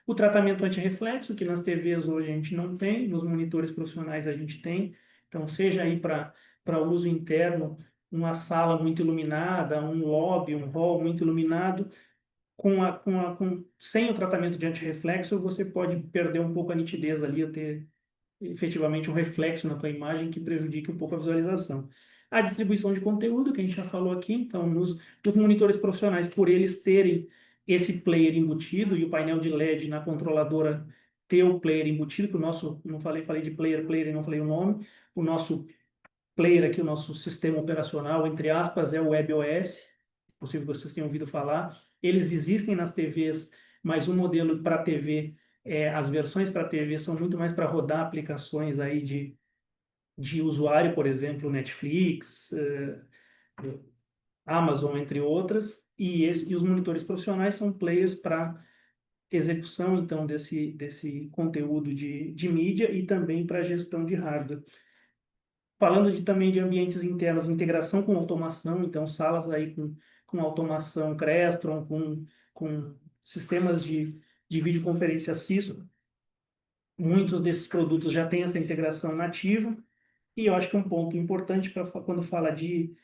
O tratamento anti-reflexo, que nas TVs hoje a gente não tem, nos monitores profissionais a gente tem, então seja aí para uso interno, uma sala muito iluminada, um lobby, um hall muito iluminado, sem o tratamento de antirreflexo, você pode perder um pouco a nitidez ali, ou ter efetivamente um reflexo na tua imagem que prejudique um pouco a visualização. A distribuição de conteúdo, que a gente já falou aqui, então, nos monitores profissionais, por eles terem esse player embutido e o painel de LED na controladora ter o player embutido, que o nosso, não falei de player e não falei o nome, o nosso player aqui, o nosso sistema operacional, entre aspas, é o WebOS, possível que vocês tenham ouvido falar. Eles existem nas TVs, mas o modelo para TV, as versões para TV são muito mais para rodar aplicações aí de usuário, por exemplo, Netflix, Amazon, entre outras, e os monitores profissionais são players para execução, então, desse conteúdo de mídia e também para gestão de hardware. Falando também de ambientes internos, integração com automação, então salas aí com automação Crestron, com sistemas de videoconferência Cisco, muitos desses produtos já têm essa integração nativa, e eu acho que um ponto importante para quando fala de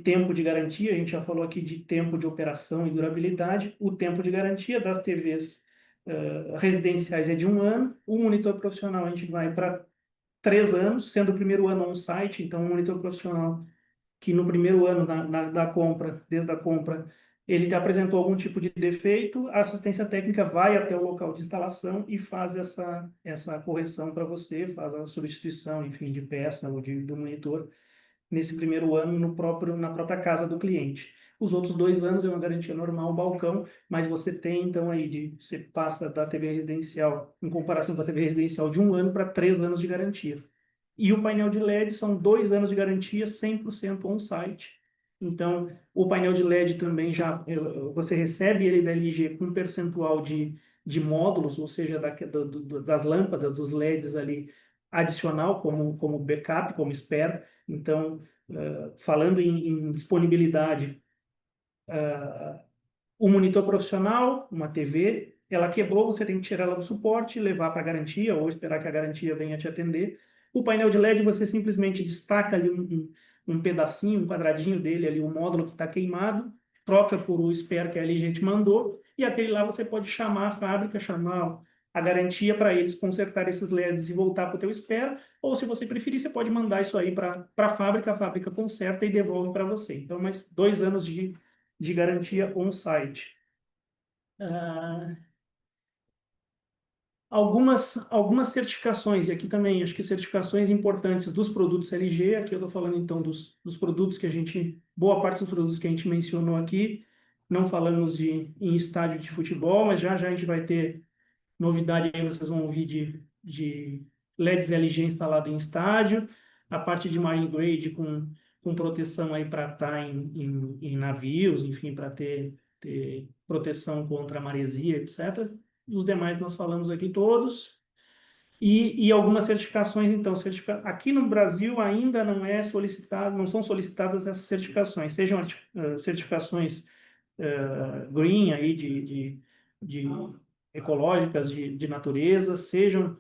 tempo de garantia, a gente já falou aqui de tempo de operação e durabilidade, o tempo de garantia das TVs residenciais é de 1 ano, o monitor profissional a gente vai para 3 anos, sendo o primeiro ano on-site, então um monitor profissional que no primeiro ano da compra, desde a compra, ele apresentou algum tipo de defeito, a assistência técnica vai até o local de instalação e faz essa correção para você, faz a substituição, enfim, de peça ou do monitor nesse primeiro ano na própria casa do cliente. Os outros 2 anos é uma garantia normal, balcão, mas você tem, então, você passa da TV residencial, em comparação com a TV residencial, de 1 ano para 3 anos de garantia. E o painel de LED são 2 anos de garantia, 100% on-site. Então, o painel de LED também você recebe ele da LG com um percentual de módulos, ou seja, das lâmpadas, dos LEDs ali, adicional, como backup, como spare. Então, falando em disponibilidade, o monitor profissional, uma TV, ela quebrou, você tem que tirar ela do suporte, levar para a garantia ou esperar que a garantia venha te atender. O painel de LED, você simplesmente destaca ali um pedacinho, um quadradinho dele, ali, o módulo que está queimado, troca por o spare que a LG te mandou, e aquele lá você pode chamar a fábrica, chamar a garantia para eles consertar esses LEDs e voltar para o teu spare, ou se você preferir, você pode mandar isso aí para a fábrica conserta e devolve para você. Então, mais 2 anos de garantia on-site. Algumas certificações, e aqui também acho que certificações importantes dos produtos LG, aqui eu estou falando então dos produtos boa parte dos produtos que a gente mencionou aqui, não falamos em estádio de futebol, mas já já a gente vai ter novidade aí, vocês vão ouvir de LEDs LG instalado em estádio, a parte de marine grade com proteção aí para estar em navios, enfim, para ter proteção contra maresia, etc. Os demais nós falamos aqui todos. E algumas certificações, então, aqui no Brasil ainda não são solicitadas essas certificações, sejam certificações green aí de ecológicas de natureza, sejam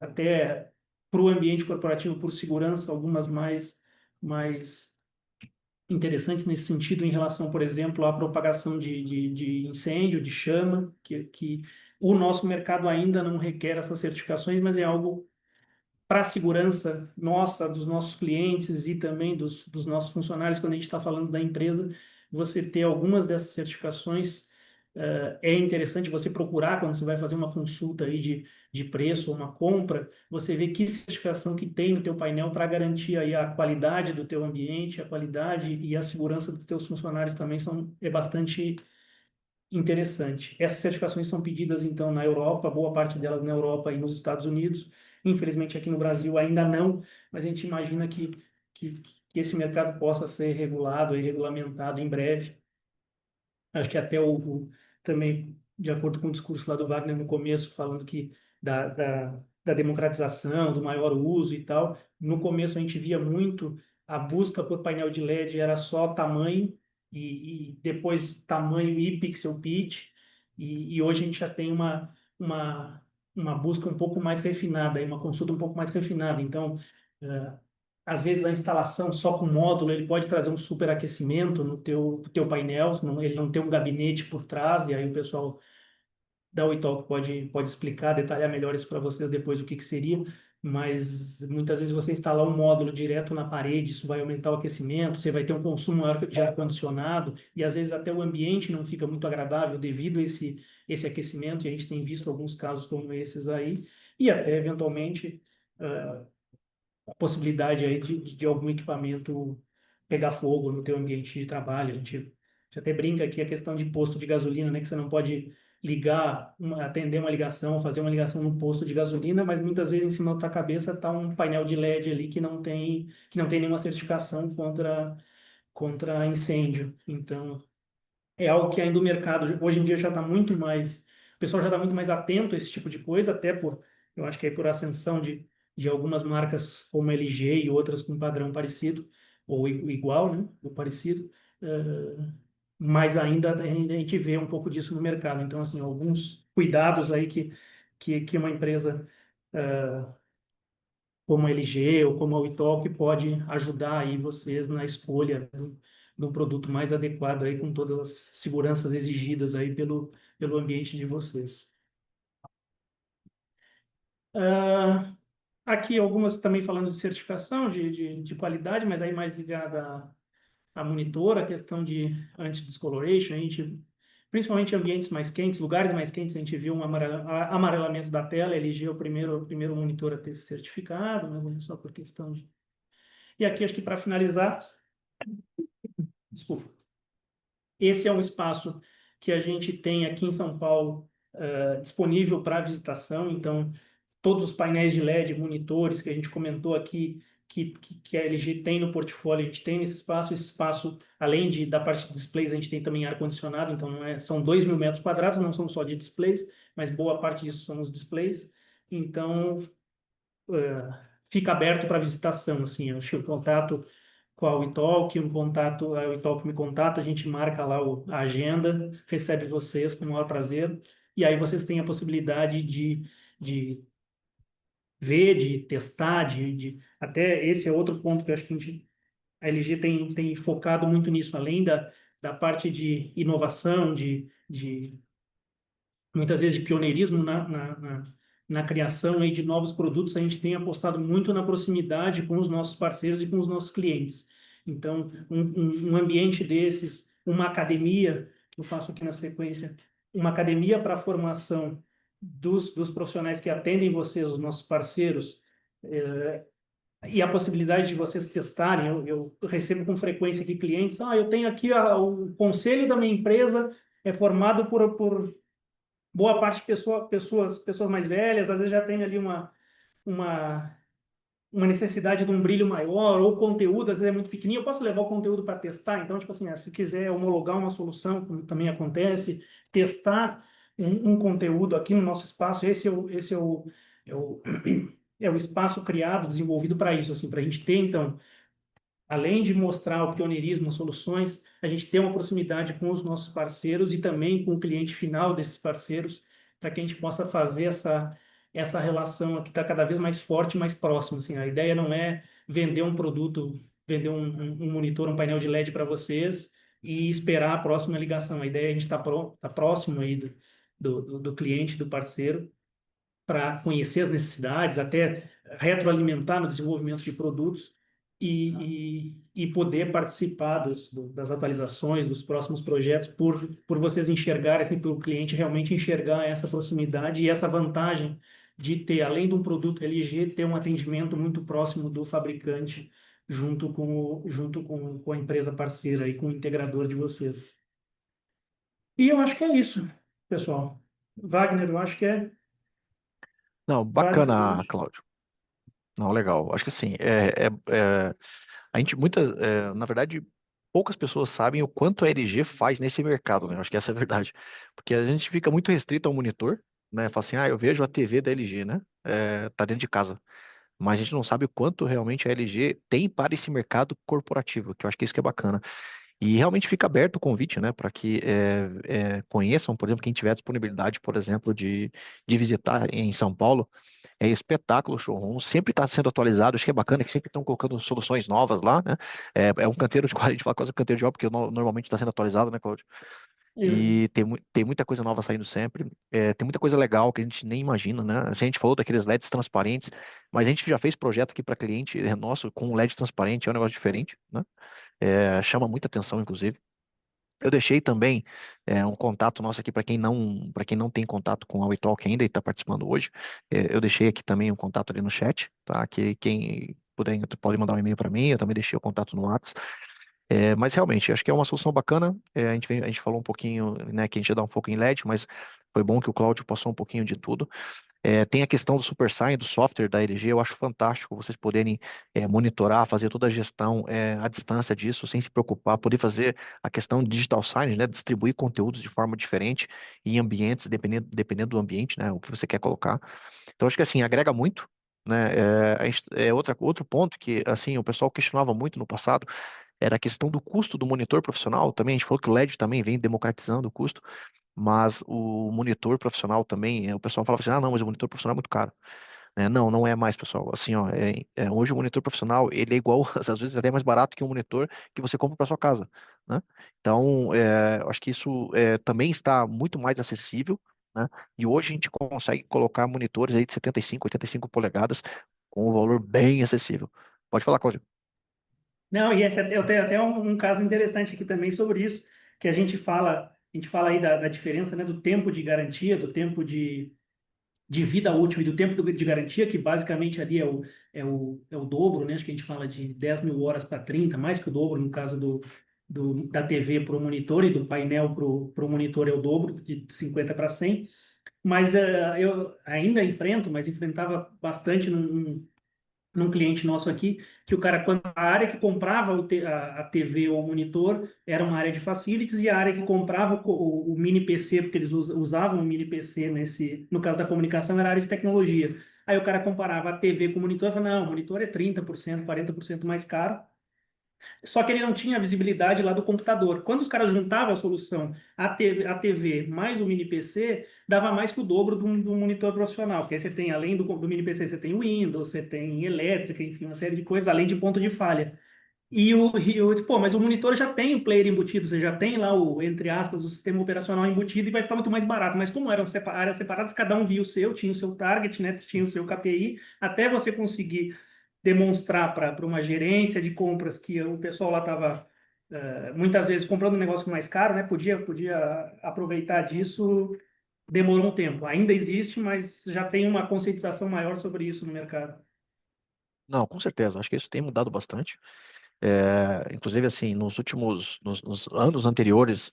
até para o ambiente corporativo por segurança, algumas mais interessantes nesse sentido em relação, por exemplo, à propagação de incêndio, de chama, que O nosso mercado ainda não requer essas certificações, mas é algo para a segurança nossa, dos nossos clientes e também dos nossos funcionários, quando a gente está falando da empresa, você ter algumas dessas certificações, é interessante você procurar quando você vai fazer uma consulta aí de preço ou uma compra, você vê que certificação que tem no teu painel para garantir aí a qualidade do teu ambiente, a qualidade e a segurança dos teus funcionários também é bastante interessante. Essas certificações são pedidas, então, na Europa, boa parte delas na Europa e nos Estados Unidos. Infelizmente, aqui no Brasil ainda não, mas a gente imagina que esse mercado possa ser regulado e regulamentado em breve. Acho que até também, de acordo com o discurso lá do Wagner no começo, falando que da democratização, do maior uso e tal, no começo a gente via muito a busca por painel de LED era só tamanho, e depois tamanho e pixel pitch, e hoje a gente já tem uma busca um pouco mais refinada, uma consulta um pouco mais refinada. Então, eh, às vezes a instalação só com módulo, ele pode trazer um superaquecimento no teu painel, senão ele não tem um gabinete por trás, e aí o pessoal da Witalk pode explicar, detalhar melhor isso para vocês depois o que seria, mas muitas vezes você instalar um módulo direto na parede, isso vai aumentar o aquecimento, você vai ter um consumo maior de ar-condicionado, e às vezes até o ambiente não fica muito agradável devido a esse aquecimento, e a gente tem visto alguns casos como esses aí, e até eventualmente a possibilidade aí de algum equipamento pegar fogo no teu ambiente de trabalho. A gente até brinca aqui a questão de posto de gasolina, né? Que você não pode atender uma ligação, fazer uma ligação no posto de gasolina, mas muitas vezes em cima da tua cabeça está um painel de LED ali que não tem nenhuma certificação contra incêndio. Então, é algo que ainda o mercado, hoje em dia, já está muito mais. O pessoal já está muito mais atento a esse tipo de coisa, até eu acho que é por ascensão de algumas marcas como a LG e outras com padrão parecido, ou igual, né? Ou parecido. Mas ainda a gente vê um pouco disso no mercado. Então, assim, alguns cuidados aí que uma empresa como a LG ou como a Witalk pode ajudar aí vocês na escolha do produto mais adequado aí com todas as seguranças exigidas aí pelo ambiente de vocês. Ah, aqui algumas também falando de certificação de qualidade, mas aí mais ligada a monitor, a questão de anti-discoloration, principalmente em ambientes mais quentes, lugares mais quentes, a gente viu um amarelamento da tela, a LG é o primeiro monitor a ter esse certificado, mas é só por questão de... E aqui, acho que para finalizar, desculpa, esse é um espaço que a gente tem aqui em São Paulo disponível para visitação, então todos os painéis de LED, monitores que a gente comentou aqui, que a LG tem no portfólio, a gente tem nesse espaço. Esse espaço, além da parte de displays, a gente tem também ar-condicionado, então são 2.000 metros quadrados, não são só de displays, mas boa parte disso são os displays. Então, fica aberto para visitação, assim, eu acho que o contato com a WeTalk, a WeTalk me contata, a gente marca lá a agenda, recebe vocês com o maior prazer, e aí vocês têm a possibilidade de ver, de testar, até esse é outro ponto que eu acho que a LG tem focado muito nisso, além da parte de inovação, muitas vezes de pioneirismo na criação aí de novos produtos, a gente tem apostado muito na proximidade com os nossos parceiros e com os nossos clientes. Então, um ambiente desses, uma academia, que eu faço aqui na sequência, uma academia para a formação dos profissionais que atendem vocês, os nossos parceiros, e a possibilidade de vocês testarem. Eu recebo com frequência aqui clientes, eu tenho aqui o conselho da minha empresa é formado por boa parte de pessoas mais velhas, às vezes já tem ali uma, uma necessidade de um brilho maior, ou o conteúdo às vezes é muito pequenininho, eu posso levar o conteúdo para testar. Então, tipo assim, se quiser homologar uma solução, como também acontece, testar um conteúdo aqui no nosso espaço, é o, é o espaço criado, desenvolvido para isso, assim, para a gente ter, então, além de mostrar o pioneirismo, soluções, a gente tem uma proximidade com os nossos parceiros e também com o cliente final desses parceiros, para que a gente possa fazer essa relação que está cada vez mais forte e mais próxima. Assim, a ideia não é vender um produto, vender um monitor, um painel de LED para vocês e esperar a próxima ligação. A ideia é a gente estar tá próximo aí do cliente, do parceiro, para conhecer as necessidades, até retroalimentar no desenvolvimento de produtos e poder participar das atualizações, dos próximos projetos, por vocês enxergarem, assim, para o cliente realmente enxergar essa proximidade e essa vantagem de ter, além de um produto LG, ter um atendimento muito próximo do fabricante junto com a empresa parceira e com o integrador de vocês. E eu acho que é isso, pessoal. Wagner, eu acho que é Não, bacana, basicamente. Cláudio. Não, legal. Acho que assim, a gente na verdade, poucas pessoas sabem o quanto a LG faz nesse mercado, né? Acho que essa é a verdade. Porque a gente fica muito restrito ao monitor, né? Fala assim, ah, eu vejo a TV da LG, né? Tá dentro de casa. Mas a gente não sabe o quanto realmente a LG tem para esse mercado corporativo, que eu acho que isso que é bacana. E realmente fica aberto o convite, né, para que conheçam, por exemplo, quem tiver disponibilidade, por exemplo, de visitar em São Paulo. É espetáculo o showroom, sempre está sendo atualizado, acho que é bacana que sempre estão colocando soluções novas lá, né? É um canteiro de quase, a gente fala quase um canteiro de obra, porque normalmente está sendo atualizado, né, Cláudio? E tem muita coisa nova saindo sempre. Tem muita coisa legal que a gente nem imagina, né? Assim, a gente falou daqueles LEDs transparentes, mas a gente já fez projeto aqui para cliente nosso com LED transparente, é um negócio diferente, né? Chama muita atenção, inclusive. Eu deixei também um contato nosso aqui para quem não tem contato com a WeTalk ainda e está participando hoje. Eu deixei aqui também um contato ali no chat, tá? Que quem puder pode mandar um e-mail para mim. Eu também deixei o contato no WhatsApp. Mas realmente, acho que é uma solução bacana. A gente falou um pouquinho, né, que a gente ia dar um foco em LED, mas foi bom que o Cláudio passou um pouquinho de tudo. Tem a questão do Super Sign, do software da LG, eu acho fantástico vocês poderem monitorar, fazer toda a gestão à distância disso, sem se preocupar, poder fazer a questão de digital signage, né, distribuir conteúdos de forma diferente em ambientes, dependendo do ambiente, né, o que você quer colocar. Então, acho que assim, agrega muito. Né, outro ponto que assim o pessoal questionava muito no passado era a questão do custo do monitor profissional. Também a gente falou que o LED também vem democratizando o custo, mas o monitor profissional também, o pessoal falava assim, ah, não, mas o monitor profissional é muito caro. Não, não é mais, pessoal. Assim, ó, hoje o monitor profissional, ele é igual, às vezes até mais barato que um monitor que você compra para sua casa, né? Então, eu acho que isso também está muito mais acessível, né? E hoje a gente consegue colocar monitores aí de 75, 85 polegadas com um valor bem acessível. Pode falar, Cláudio. Não, e eu tenho até um caso interessante aqui também sobre isso, que a gente fala aí da diferença, né, do tempo de garantia, do tempo de vida útil e do tempo de garantia, que basicamente ali é o dobro, né? Acho que a gente fala de 10 mil horas para 30, mais que o dobro no caso da TV para o monitor e do painel para o monitor é o dobro, de 50 para 100. Mas eu ainda enfrentava bastante num cliente nosso aqui, que o cara, quando a área que comprava a TV ou o monitor era uma área de facilities e a área que comprava o mini PC, porque eles usavam o mini PC no caso da comunicação, era a área de tecnologia. Aí o cara comparava a TV com o monitor e falava, não, o monitor é 30%, 40% mais caro, só que ele não tinha a visibilidade lá do computador. Quando os caras juntavam a solução, a TV mais o mini PC, dava mais que o dobro do monitor profissional. Porque aí você tem, além do mini PC, você tem o Windows, você tem elétrica, enfim, uma série de coisas, além de ponto de falha. Mas o monitor já tem o player embutido, você já tem lá entre aspas, o sistema operacional embutido e vai ficar muito mais barato. Mas como eram áreas separadas, cada um via o seu, tinha o seu target, né? Tinha o seu KPI, até você conseguir demonstrar para uma gerência de compras que o pessoal lá estava muitas vezes comprando um negócio mais caro, né? Podia aproveitar disso, demorou um tempo. Ainda existe, mas já tem uma conscientização maior sobre isso no mercado. Não, com certeza. Acho que isso tem mudado bastante. Inclusive, assim, nos anos anteriores,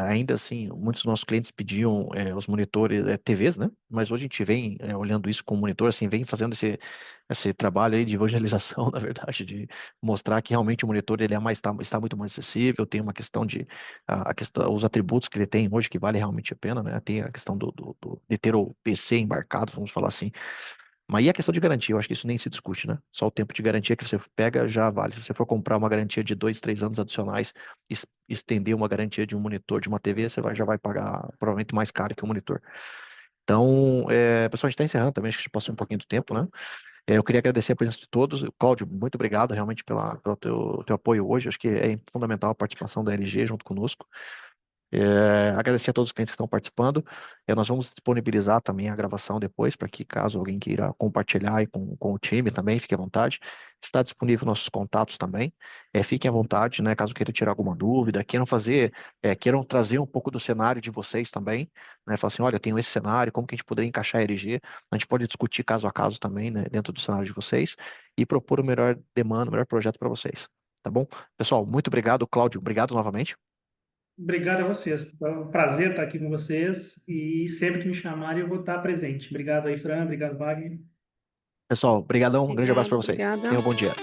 ainda assim, muitos dos nossos clientes pediam os monitores, TVs, né? Mas hoje a gente vem olhando isso com o monitor, assim, vem fazendo esse trabalho aí de evangelização, na verdade, de mostrar que realmente o monitor ele está muito mais acessível, tem uma questão a questão, os atributos que ele tem hoje que vale realmente a pena, né? Tem a questão de ter o PC embarcado, vamos falar assim. Mas e a questão de garantia? Eu acho que isso nem se discute, né? Só o tempo de garantia que você pega já vale. Se você for comprar uma garantia de 2, 3 anos adicionais, estender uma garantia de um monitor, de uma TV, já vai pagar provavelmente mais caro que o monitor. Então, pessoal, a gente está encerrando também, acho que a gente passou um pouquinho do tempo, né? Eu queria agradecer a presença de todos. Cláudio, muito obrigado realmente pelo teu apoio hoje. Acho que é fundamental a participação da LG junto conosco. Agradecer a todos os clientes que estão participando. Nós vamos disponibilizar também a gravação depois, para que caso alguém queira compartilhar aí com o time também, fique à vontade. Está disponível nossos contatos também. Fiquem à vontade, né? Caso queiram tirar alguma dúvida, queiram trazer um pouco do cenário de vocês também, né? Falar assim, olha, eu tenho esse cenário, como que a gente poderia encaixar a RG? A gente pode discutir caso a caso também, né? Dentro do cenário de vocês e propor o melhor demanda, o melhor projeto para vocês. Tá bom? Pessoal, muito obrigado. Cláudio, obrigado novamente. Obrigado a vocês. É um prazer estar aqui com vocês e sempre que me chamarem eu vou estar presente. Obrigado aí, Fran. Obrigado, Wagner. Pessoal, brigadão, um grande abraço Obrigada, para vocês. obrigada. Tenham um bom dia.